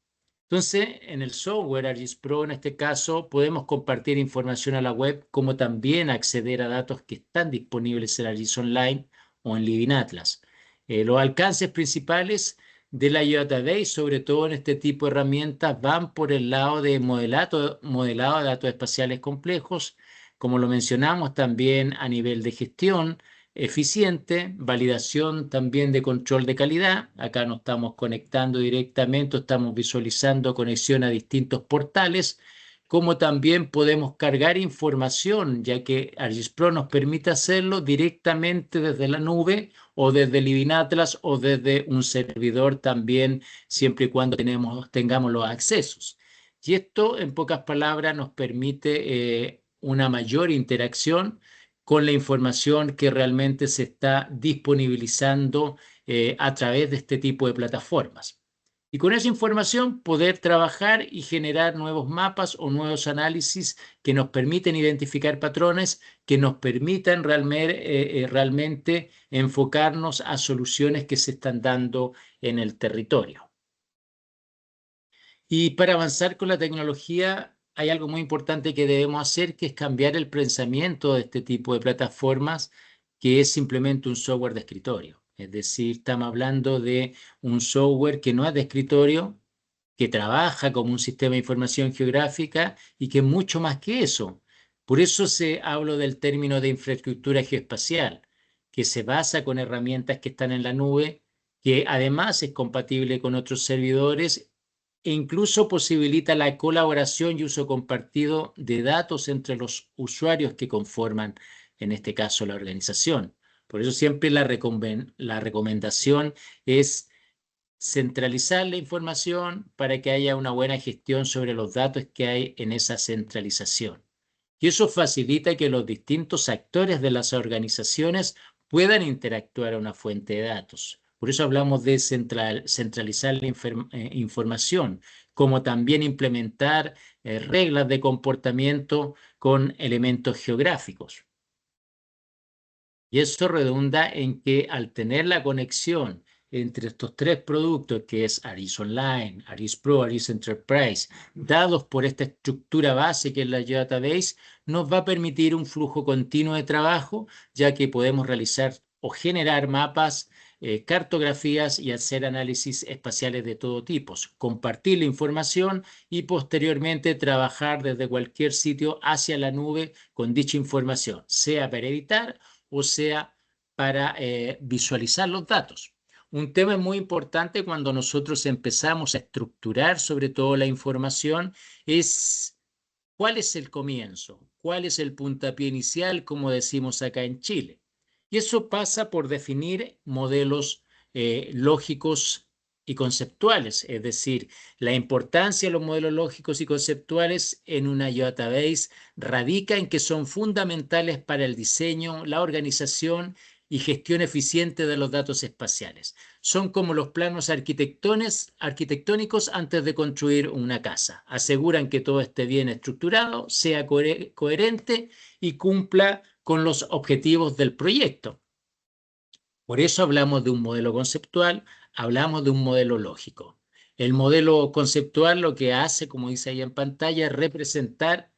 Speaker 1: Entonces, en el software ArcGIS Pro, en este caso, podemos compartir información a la web, como también acceder a datos que están disponibles en ArcGIS Online o en Living Atlas. Los alcances principales de la Database, sobre todo en este tipo de herramientas, van por el lado de modelado de datos espaciales complejos, como lo mencionamos, también a nivel de gestión eficiente, validación también de control de calidad. Acá nos estamos conectando directamente, estamos visualizando conexión a distintos portales, como también podemos cargar información, ya que ArcGIS Pro nos permite hacerlo directamente desde la nube o desde Living Atlas o desde un servidor también, siempre y cuando tengamos los accesos. Y esto, en pocas palabras, nos permite una mayor interacción con la información que realmente se está disponibilizando a través de este tipo de plataformas. Y con esa información poder trabajar y generar nuevos mapas o nuevos análisis que nos permiten identificar patrones, que nos permitan realmente enfocarnos a soluciones que se están dando en el territorio. Y para avanzar con la tecnología, hay algo muy importante que debemos hacer, que es cambiar el pensamiento de este tipo de plataformas, que es simplemente un software de escritorio. Es decir, estamos hablando de un software que no es de escritorio, que trabaja como un sistema de información geográfica y que es mucho más que eso. Por eso hablo del término de infraestructura geoespacial, que se basa con herramientas que están en la nube, que además es compatible con otros servidores e incluso posibilita la colaboración y uso compartido de datos entre los usuarios que conforman, en este caso, la organización. Por eso siempre la recomendación es centralizar la información para que haya una buena gestión sobre los datos que hay en esa centralización. Y eso facilita que los distintos actores de las organizaciones puedan interactuar a una fuente de datos. Por eso hablamos de centralizar la información, como también implementar reglas de comportamiento con elementos geográficos. Y eso redunda en que al tener la conexión entre estos tres productos, que es ArcGIS Online, ArcGIS Pro, ArcGIS Enterprise, dados por esta estructura base que es la Geodatabase, nos va a permitir un flujo continuo de trabajo, ya que podemos realizar o generar mapas, cartografías y hacer análisis espaciales de todo tipo, compartir la información y posteriormente trabajar desde cualquier sitio hacia la nube con dicha información, sea para editar o sea para visualizar los datos. Un tema muy importante cuando nosotros empezamos a estructurar sobre todo la información es cuál es el comienzo, cuál es el puntapié inicial, como decimos acá en Chile. Y eso pasa por definir modelos lógicos y conceptuales, es decir, la importancia de los modelos lógicos y conceptuales en una database radica en que son fundamentales para el diseño, la organización y gestión eficiente de los datos espaciales. Son como los planos arquitectónicos antes de construir una casa. Aseguran que todo esté bien estructurado, sea coherente y cumpla con los objetivos del proyecto. Por eso hablamos de un modelo conceptual, hablamos de un modelo lógico. El modelo conceptual lo que hace, como dice ahí en pantalla, es representar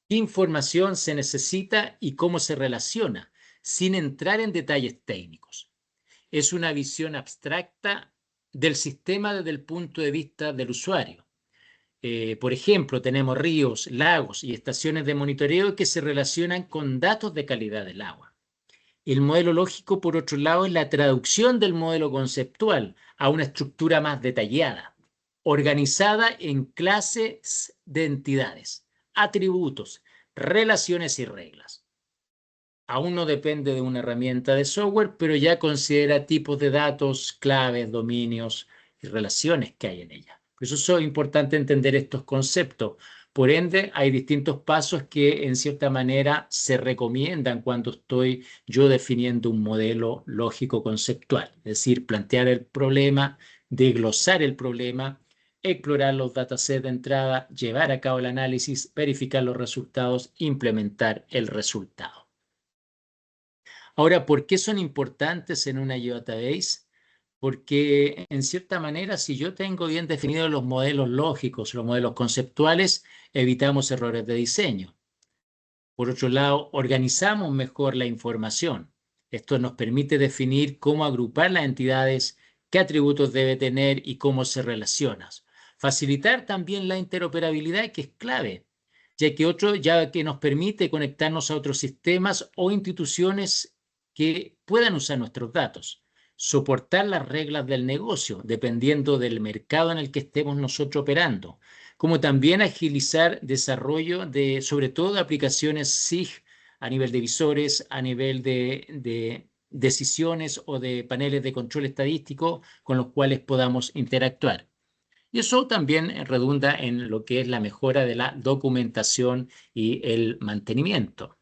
Speaker 1: qué información se necesita y cómo se relaciona, sin entrar en detalles técnicos. Es una visión abstracta del sistema desde el punto de vista del usuario. Por ejemplo, tenemos ríos, lagos y estaciones de monitoreo que se relacionan con datos de calidad del agua. El modelo lógico, por otro lado, es la traducción del modelo conceptual a una estructura más detallada, organizada en clases de entidades, atributos, relaciones y reglas. Aún no depende de una herramienta de software, pero ya considera tipos de datos, claves, dominios y relaciones que hay en ella. Por eso es importante entender estos conceptos. Por ende, hay distintos pasos que en cierta manera se recomiendan cuando estoy yo definiendo un modelo lógico conceptual. Es decir, plantear el problema, desglosar el problema, explorar los datasets de entrada, llevar a cabo el análisis, verificar los resultados, implementar el resultado. Ahora, ¿por qué son importantes en una geodatabase? Porque en cierta manera, si yo tengo bien definidos los modelos lógicos, los modelos conceptuales, evitamos errores de diseño. Por otro lado, organizamos mejor la información. Esto nos permite definir cómo agrupar las entidades, qué atributos debe tener y cómo se relaciona. Facilitar también la interoperabilidad, que es clave, ya que nos permite conectarnos a otros sistemas o instituciones que puedan usar nuestros datos. Soportar las reglas del negocio, dependiendo del mercado en el que estemos nosotros operando, como también agilizar desarrollo de, sobre todo, de aplicaciones SIG a nivel de visores, a nivel de decisiones o de paneles de control estadístico con los cuales podamos interactuar. Y eso también redunda en lo que es la mejora de la documentación y el mantenimiento.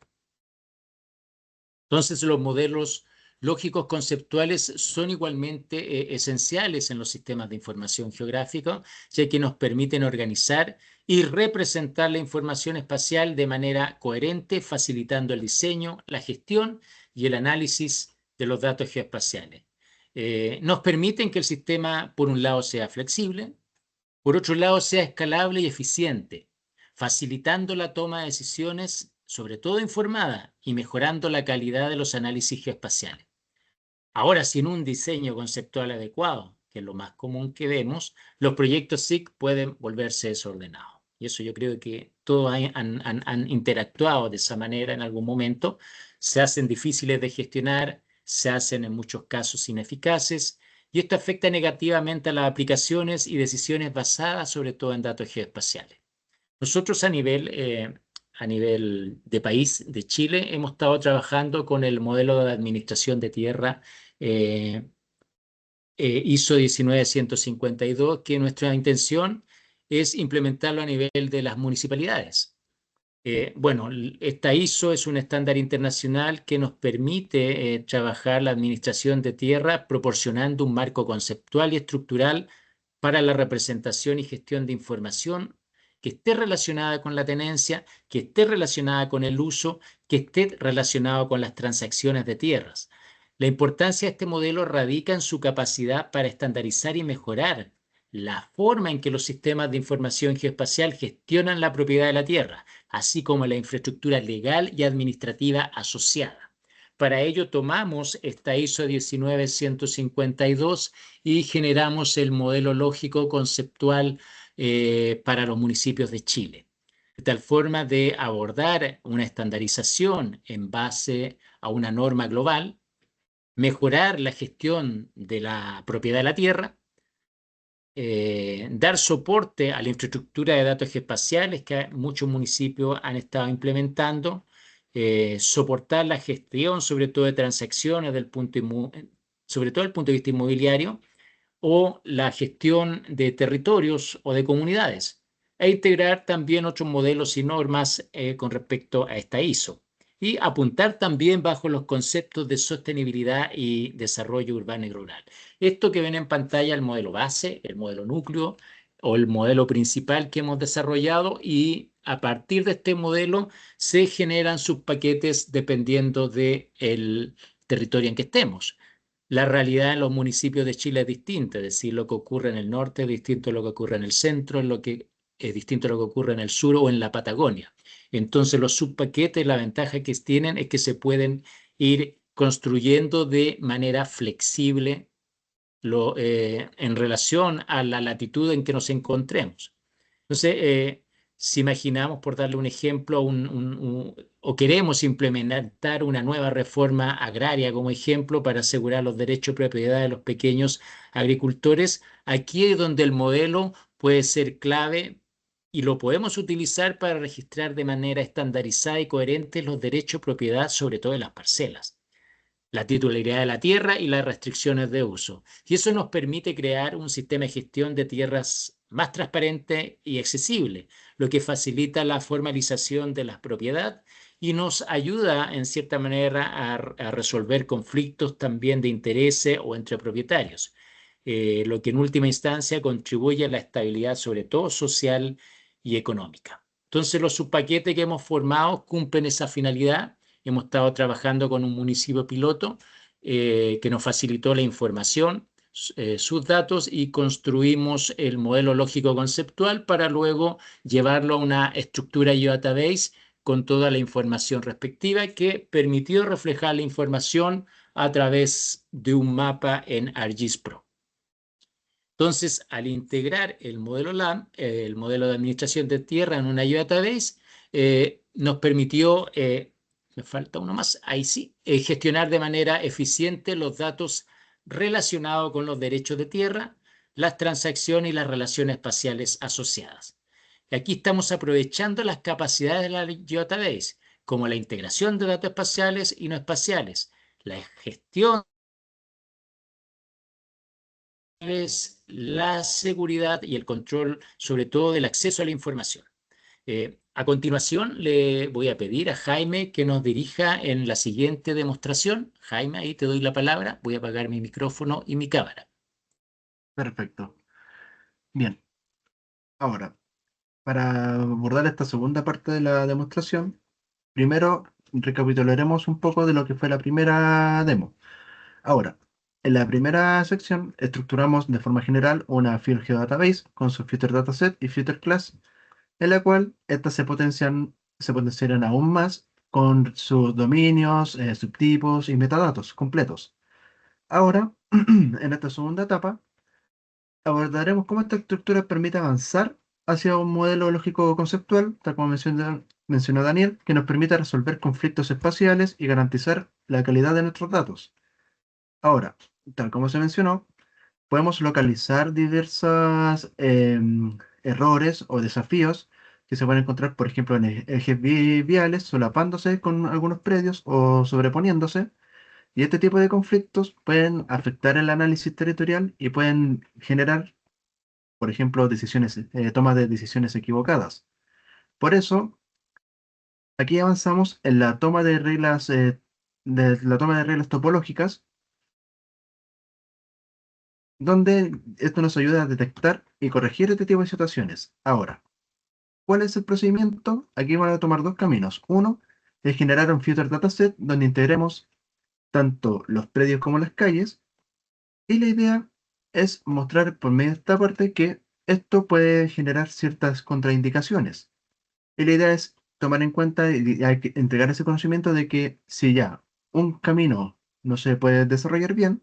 Speaker 1: Entonces, los modelos lógicos conceptuales son igualmente esenciales en los sistemas de información geográfica, ya que nos permiten organizar y representar la información espacial de manera coherente, facilitando el diseño, la gestión y el análisis de los datos geoespaciales. Nos permiten que el sistema, por un lado, sea flexible, por otro lado, sea escalable y eficiente, facilitando la toma de decisiones, sobre todo informada, y mejorando la calidad de los análisis geoespaciales. Ahora, sin un diseño conceptual adecuado, que es lo más común que vemos, los proyectos SIG pueden volverse desordenados. Y eso yo creo que todos han interactuado de esa manera en algún momento. Se hacen difíciles de gestionar, se hacen en muchos casos ineficaces, y esto afecta negativamente a las aplicaciones y decisiones basadas sobre todo en datos geoespaciales. Nosotros a nivel de país, de Chile, hemos estado trabajando con el modelo de administración de tierra eh, ISO 19152, que nuestra intención es implementarlo a nivel de las municipalidades. Bueno, esta ISO es un estándar internacional que nos permite trabajar la administración de tierra proporcionando un marco conceptual y estructural para la representación y gestión de información que esté relacionada con la tenencia, que esté relacionada con el uso, que esté relacionado con las transacciones de tierras. La importancia de este modelo radica en su capacidad para estandarizar y mejorar la forma en que los sistemas de información geoespacial gestionan la propiedad de la tierra, así como la infraestructura legal y administrativa asociada. Para ello tomamos esta ISO 19152 y generamos el modelo lógico conceptual para los municipios de Chile, de tal forma de abordar una estandarización en base a una norma global, mejorar la gestión de la propiedad de la tierra, dar soporte a la infraestructura de datos espaciales que muchos municipios han estado implementando, soportar la gestión, sobre todo de transacciones sobre todo desde el punto de vista inmobiliario, o la gestión de territorios o de comunidades, e integrar también otros modelos y normas con respecto a esta ISO. Y apuntar también bajo los conceptos de sostenibilidad y desarrollo urbano y rural. Esto que ven en pantalla, el modelo base, el modelo núcleo o el modelo principal que hemos desarrollado, y a partir de este modelo se generan subpaquetes dependiendo del territorio en que estemos. La realidad en los municipios de Chile es distinta, es decir, lo que ocurre en el norte es distinto a lo que ocurre en el centro, lo que es distinto a lo que ocurre en el sur o en la Patagonia. Entonces los subpaquetes, la ventaja que tienen es que se pueden ir construyendo de manera flexible en relación a la latitud en que nos encontremos. Entonces, si imaginamos, por darle un ejemplo, o queremos implementar una nueva reforma agraria como ejemplo para asegurar los derechos de propiedad de los pequeños agricultores, aquí es donde el modelo puede ser clave y lo podemos utilizar para registrar de manera estandarizada y coherente los derechos de propiedad, sobre todo en las parcelas, la titularidad de la tierra y las restricciones de uso. Y eso nos permite crear un sistema de gestión de tierras más transparente y accesible, lo que facilita la formalización de la propiedad y nos ayuda, en cierta manera, a resolver conflictos también de intereses o entre propietarios, lo que en última instancia contribuye a la estabilidad, sobre todo social y económica. Entonces, los subpaquetes que hemos formado cumplen esa finalidad. Hemos estado trabajando con un municipio piloto que nos facilitó la información, sus datos, y construimos el modelo lógico conceptual para luego llevarlo a una estructura database con toda la información respectiva que permitió reflejar la información a través de un mapa en ArcGIS Pro. Entonces, al integrar el modelo LAM, el modelo de administración de tierra en una database, nos permitió, me falta uno más, ahí sí, gestionar de manera eficiente los datos relacionados con los derechos de tierra, las transacciones y las relaciones espaciales asociadas. Y aquí estamos aprovechando las capacidades de la database, como la integración de datos espaciales y no espaciales, la gestión, la seguridad y el control, sobre todo del acceso a la información. A continuación, le voy a pedir a Jaime que nos dirija en la siguiente demostración. Jaime, ahí te doy la palabra. Voy a apagar mi micrófono y mi cámara.
Speaker 2: Perfecto. Bien. Ahora, para abordar esta segunda parte de la demostración, primero recapitularemos un poco de lo que fue la primera demo. Ahora, en la primera sección estructuramos de forma general una Field Geodatabase con su Future Dataset y Future Class, en la cual estas se potenciarán aún más con sus dominios, subtipos y metadatos completos. Ahora, en esta segunda etapa, abordaremos cómo esta estructura permite avanzar hacia un modelo lógico conceptual, tal como mencionó Daniel, que nos permita resolver conflictos espaciales y garantizar la calidad de nuestros datos. Ahora, tal como se mencionó, podemos localizar diversos errores o desafíos que se pueden encontrar, por ejemplo, en ejes viales solapándose con algunos predios o sobreponiéndose. Y este tipo de conflictos pueden afectar el análisis territorial y pueden generar, por ejemplo, toma de decisiones equivocadas. Por eso, aquí avanzamos en la toma de reglas, topológicas, donde esto nos ayuda a detectar y corregir este tipo de situaciones. Ahora, ¿cuál es el procedimiento? Aquí van a tomar dos caminos. Uno es generar un future dataset donde integremos tanto los predios como las calles. Y la idea es mostrar por medio de esta parte que esto puede generar ciertas contraindicaciones. Y la idea es tomar en cuenta y hay que entregar ese conocimiento de que si ya un camino no se puede desarrollar bien,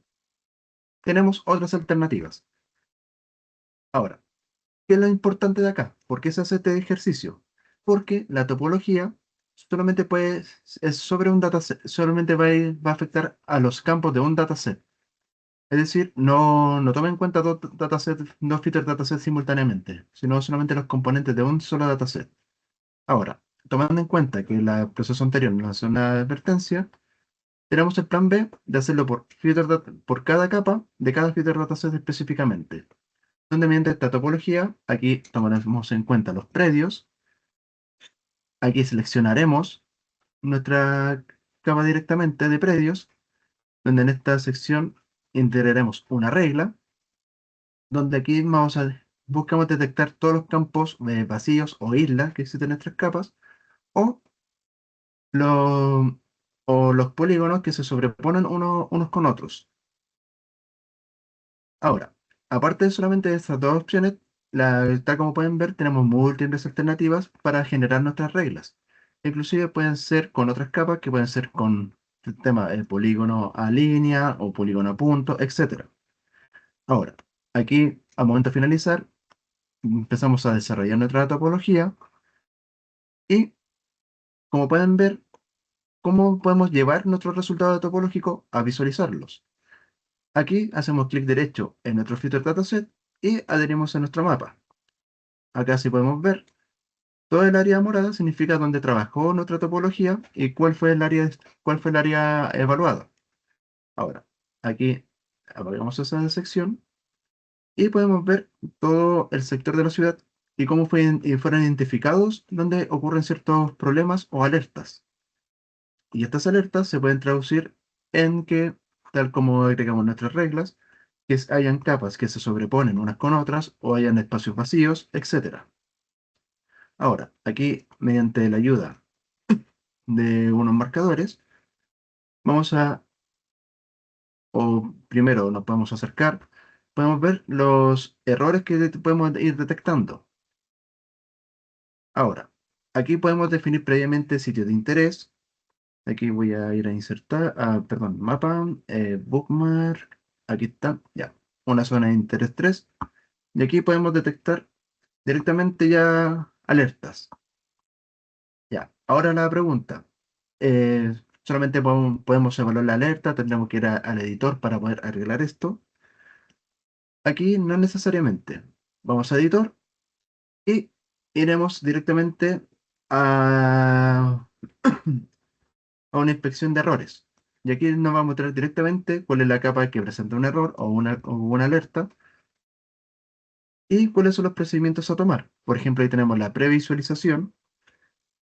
Speaker 2: tenemos otras alternativas. Ahora, ¿qué es lo importante de acá? ¿Por qué se hace este ejercicio? Porque la topología es sobre un dataset, solamente va a afectar a los campos de un dataset. Es decir, no toma en cuenta dos feature datasets simultáneamente, sino solamente los componentes de un solo dataset. Ahora, tomando en cuenta que el proceso anterior nos hace una advertencia, tenemos el plan B de hacerlo por cada capa de cada feature dataset específicamente. Donde mediante esta topología, aquí tomaremos en cuenta los predios, aquí seleccionaremos nuestra capa directamente de predios, donde en esta sección integraremos una regla donde aquí buscamos detectar todos los campos vacíos o islas que existen en nuestras capas, o, lo- o los polígonos que se sobreponen unos con otros. Ahora, aparte de solamente de estas dos opciones, Tal como pueden ver, tenemos múltiples alternativas para generar nuestras reglas. Inclusive pueden ser con otras capas, que pueden ser con el tema polígono a línea o polígono a punto, etcétera. Ahora, aquí, al momento de finalizar, empezamos a desarrollar nuestra topología y, como pueden ver, cómo podemos llevar nuestro resultado topológico a visualizarlos. Aquí hacemos clic derecho en nuestro filter dataset y adherimos a nuestro mapa. Acá sí podemos ver todo el área morada significa dónde trabajó nuestra topología y cuál fue el área evaluada. Ahora, aquí apagamos esa sección y podemos ver todo el sector de la ciudad y cómo fueron identificados donde ocurren ciertos problemas o alertas. Y estas alertas se pueden traducir en que, tal como agregamos nuestras reglas, hayan capas que se sobreponen unas con otras o hayan espacios vacíos, etc. Ahora, aquí, mediante la ayuda de unos marcadores, vamos a, o primero nos podemos acercar, podemos ver los errores que podemos ir detectando. Ahora, aquí podemos definir previamente sitios de interés. Aquí voy a ir a insertar, perdón, mapa, bookmark, aquí está, ya, una zona de interés 3. Y aquí podemos detectar directamente ya alertas. Ya, ahora la pregunta. Solamente podemos evaluar la alerta, tendremos que ir al editor para poder arreglar esto. Aquí no necesariamente. Vamos a editor y iremos directamente a, a una inspección de errores. Y aquí nos va a mostrar directamente cuál es la capa que presenta un error o una alerta y cuáles son los procedimientos a tomar. Por ejemplo, ahí tenemos la previsualización.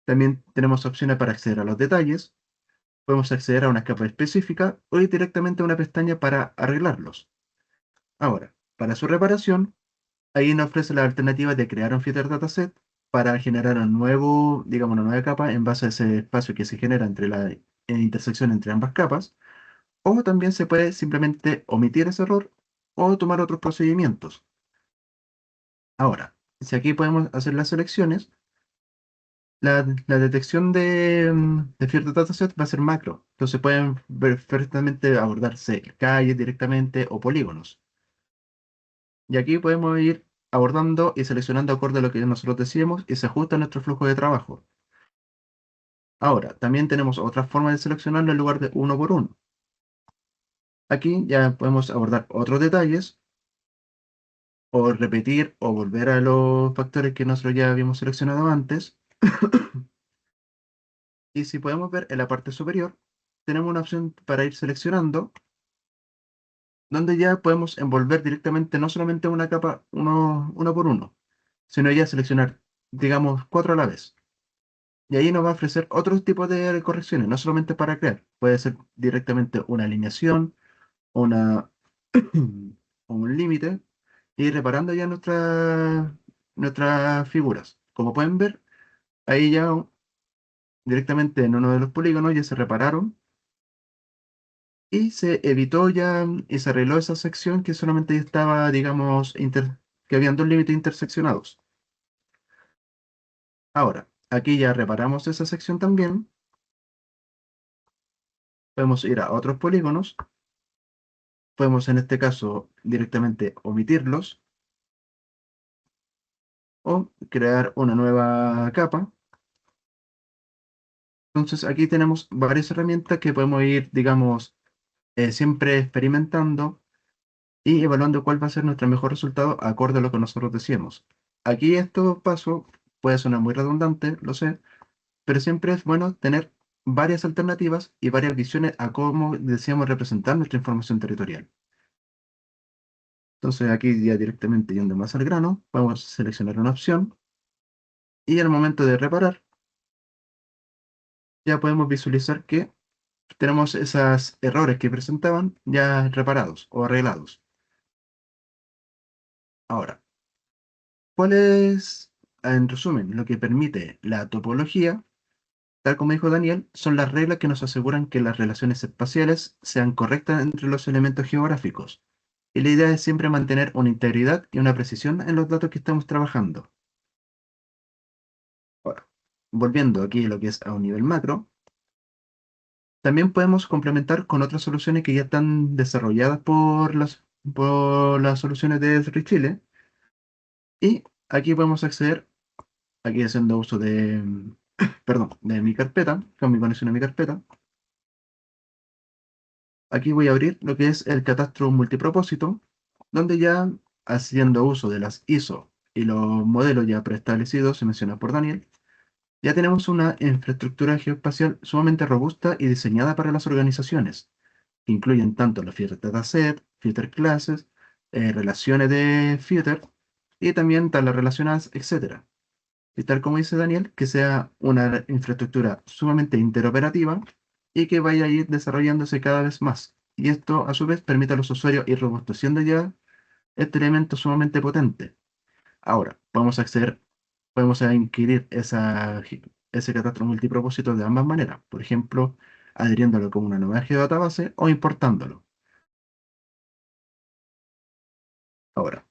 Speaker 2: También tenemos opciones para acceder a los detalles. Podemos acceder a una capa específica o ir directamente a una pestaña para arreglarlos. Ahora, para su reparación, ahí nos ofrece la alternativa de crear un filter dataset para generar un nuevo, digamos, una nueva capa en base a ese espacio que se genera entre la intersección entre ambas capas. O también se puede simplemente omitir ese error o tomar otros procedimientos. Ahora, si aquí podemos hacer las selecciones, la detección de filter dataset va a ser macro. Entonces pueden perfectamente abordarse calles directamente o polígonos. Y aquí podemos ir abordando y seleccionando acorde a lo que nosotros decíamos y se ajusta a nuestro flujo de trabajo. Ahora, también tenemos otra forma de seleccionarlo en lugar de uno por uno. Aquí ya podemos abordar otros detalles o repetir o volver a los factores que nosotros ya habíamos seleccionado antes. Y si podemos ver en la parte superior, tenemos una opción para ir seleccionando, donde ya podemos envolver directamente no solamente una capa uno por uno, sino ya seleccionar, digamos, cuatro a la vez. Y ahí nos va a ofrecer otros tipos de correcciones, no solamente para crear. Puede ser directamente una alineación, una, o un límite, y ir reparando ya nuestras figuras. Como pueden ver, ahí ya directamente en uno de los polígonos ya se repararon y se evitó ya y se arregló esa sección que solamente estaba, digamos, que habían dos límites interseccionados. Ahora, aquí ya reparamos esa sección también. Podemos ir a otros polígonos. Podemos en este caso directamente omitirlos o crear una nueva capa. Entonces aquí tenemos varias herramientas que podemos ir, digamos, siempre experimentando y evaluando cuál va a ser nuestro mejor resultado acorde a lo que nosotros decíamos. Aquí estos pasos puede sonar muy redundante, lo sé, pero siempre es bueno tener varias alternativas y varias visiones a cómo deseamos representar nuestra información territorial. Entonces aquí ya directamente yendo más al grano, vamos a seleccionar una opción y al momento de reparar ya podemos visualizar que tenemos esos errores que presentaban ya reparados o arreglados. Ahora, ¿cuál es, en resumen, lo que permite la topología? Tal como dijo Daniel, son las reglas que nos aseguran que las relaciones espaciales sean correctas entre los elementos geográficos. Y la idea es siempre mantener una integridad y una precisión en los datos que estamos trabajando. Ahora, volviendo aquí a lo que es a un nivel macro, también podemos complementar con otras soluciones que ya están desarrolladas por las soluciones de Esri Chile. Y aquí podemos acceder, aquí haciendo uso de, perdón, de mi carpeta, con mi conexión a mi carpeta. Aquí voy a abrir lo que es el catastro multipropósito, donde ya haciendo uso de las ISO y los modelos ya preestablecidos, se menciona por Daniel, ya tenemos una infraestructura geoespacial sumamente robusta y diseñada para las organizaciones, que incluyen tanto los filters dataset, filter classes, relaciones de filter y también tablas relacionadas, etcétera. Y tal como dice Daniel, que sea una infraestructura sumamente interoperativa y que vaya a ir desarrollándose cada vez más. Y esto, a su vez, permite a los usuarios ir robusteciendo ya este elemento sumamente potente. Ahora, podemos inquirir ese catastro multipropósito de ambas maneras. Por ejemplo, adhiriéndolo como una nueva geodatabase o importándolo. Ahora,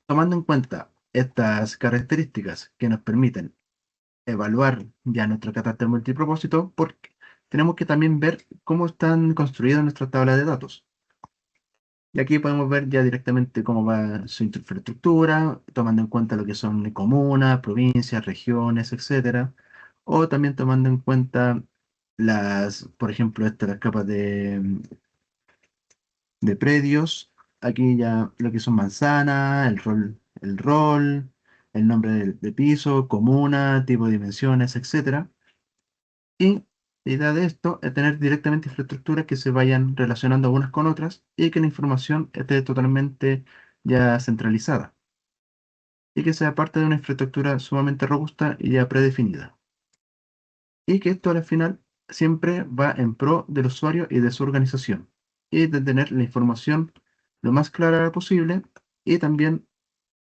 Speaker 2: tomando en cuenta estas características que nos permiten evaluar ya nuestro carácter multipropósito, porque tenemos que también ver cómo están construidas nuestras tablas de datos. Y aquí podemos ver ya directamente cómo va su infraestructura, tomando en cuenta lo que son comunas, provincias, regiones, etcétera. O también tomando en cuenta por ejemplo, las capas de predios. Aquí ya lo que son manzanas, el nombre de piso, comuna, tipo de dimensiones, etcétera. Y la idea de esto es tener directamente infraestructuras que se vayan relacionando unas con otras y que la información esté totalmente ya centralizada y que sea parte de una infraestructura sumamente robusta y ya predefinida. Y que esto al final siempre va en pro del usuario y de su organización y de tener la información lo más clara posible y también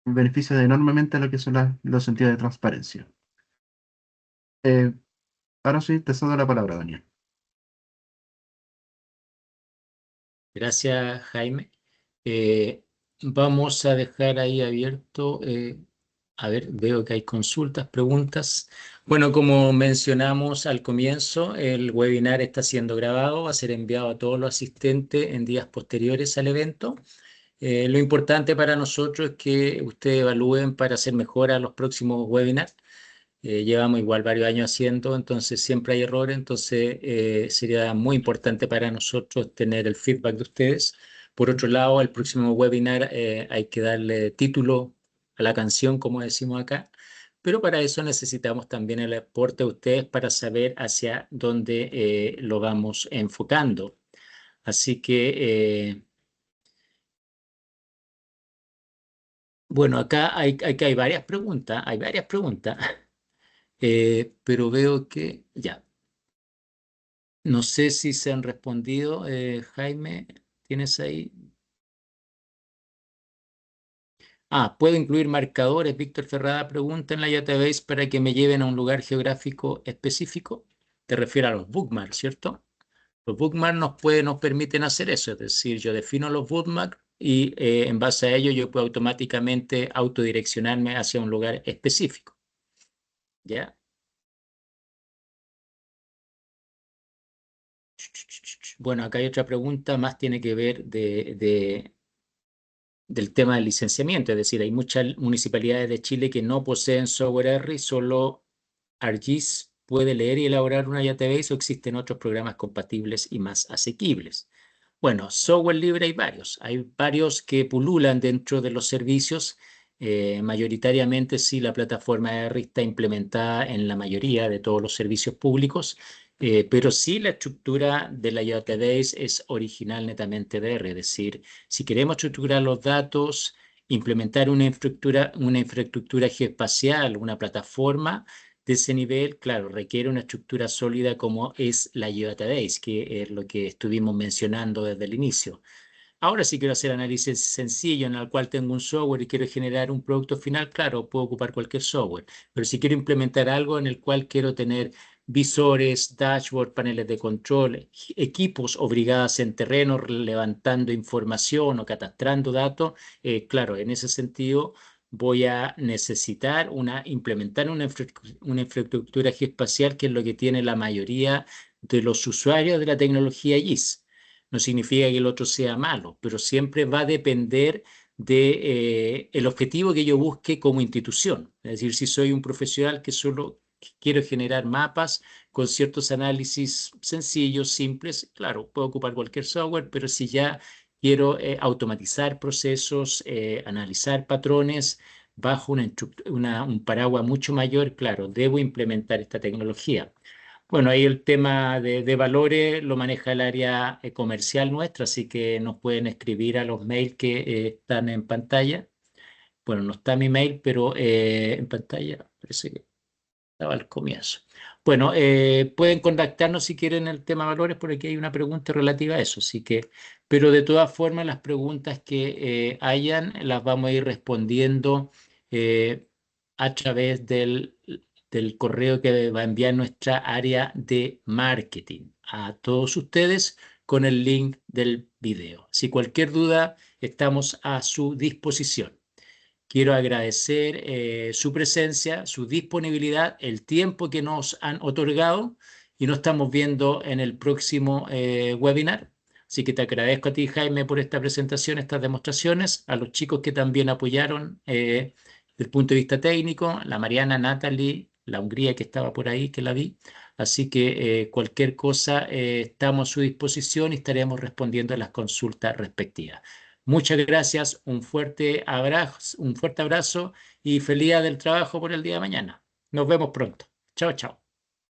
Speaker 2: beneficia enormemente a lo que son los sentidos de transparencia. Eh, Ahora sí, te cedo la palabra, Daniel.
Speaker 1: Gracias, Jaime. Eh, Vamos a dejar ahí abierto. A ver, veo que hay consultas, preguntas. Bueno, como mencionamos al comienzo, el webinar está siendo grabado, va a ser enviado a todos los asistentes en días posteriores al evento. Lo importante para nosotros es que ustedes evalúen para hacer mejor a los próximos webinars. Llevamos igual varios años haciendo, entonces siempre hay errores, entonces sería muy importante para nosotros tener el feedback de ustedes. Por otro lado, el próximo webinar hay que darle título a la canción, como decimos acá, pero para eso necesitamos también el aporte de ustedes para saber hacia dónde lo vamos enfocando. Así que, bueno, acá hay varias preguntas, pero veo que ya. No sé si se han respondido. Jaime, ¿tienes ahí? ¿Puedo incluir marcadores? Víctor Ferrada pregunta en la database para que me lleven a un lugar geográfico específico. Te refiero a los bookmarks, ¿cierto? Los bookmarks nos permiten hacer eso, es decir, yo defino los bookmarks y en base a ello yo puedo automáticamente autodireccionarme hacia un lugar específico. ¿Ya? Bueno, acá hay otra pregunta, más tiene que ver del tema del licenciamiento, es decir, hay muchas municipalidades de Chile que no poseen software R, solo ArcGIS puede leer y elaborar una database o existen otros programas compatibles y más asequibles. Bueno, software libre hay varios que pululan dentro de los servicios. Mayoritariamente sí, la plataforma R está implementada en la mayoría de todos los servicios públicos, pero sí la estructura de la database es original netamente de R, es decir, si queremos estructurar los datos, implementar una infraestructura geoespacial, una plataforma de ese nivel, claro, requiere una estructura sólida como es la Geodatabase, que es lo que estuvimos mencionando desde el inicio. Ahora si quiero hacer análisis sencillo en el cual tengo un software y quiero generar un producto final, claro, puedo ocupar cualquier software. Pero si quiero implementar algo en el cual quiero tener visores, dashboard, paneles de control, equipos o brigadas en terreno levantando información o catastrando datos. Claro, en ese sentido voy a necesitar implementar una infraestructura geoespacial, que es lo que tiene la mayoría de los usuarios de la tecnología GIS. No significa que el otro sea malo, pero siempre va a depender de el objetivo que yo busque como institución. Es decir, si soy un profesional que solo quiero generar mapas con ciertos análisis sencillos, simples, claro, puedo ocupar cualquier software, pero si ya quiero automatizar procesos, analizar patrones bajo un paraguas mucho mayor, claro, debo implementar esta tecnología. Bueno, ahí el tema de valores lo maneja el área comercial nuestra, así que nos pueden escribir a los mails que están en pantalla. Bueno, no está mi mail, pero en pantalla parece que estaba al comienzo. Bueno, pueden contactarnos si quieren el tema valores, porque aquí hay una pregunta relativa a eso. Así que, pero de todas formas, las preguntas que hayan las vamos a ir respondiendo eh, a través del correo que va a enviar nuestra área de marketing a todos ustedes con el link del video. Si cualquier duda, estamos a su disposición. Quiero agradecer su presencia, su disponibilidad, el tiempo que nos han otorgado, y nos estamos viendo en el próximo webinar. Así que te agradezco a ti, Jaime, por esta presentación, estas demostraciones, a los chicos que también apoyaron desde el punto de vista técnico, la Mariana, Natalie, la Hungría que estaba por ahí, que la vi. Así que cualquier cosa, estamos a su disposición y estaremos respondiendo a las consultas respectivas. Muchas gracias, un fuerte abrazo y feliz día del trabajo por el día de mañana. Nos vemos pronto. Chao, chao.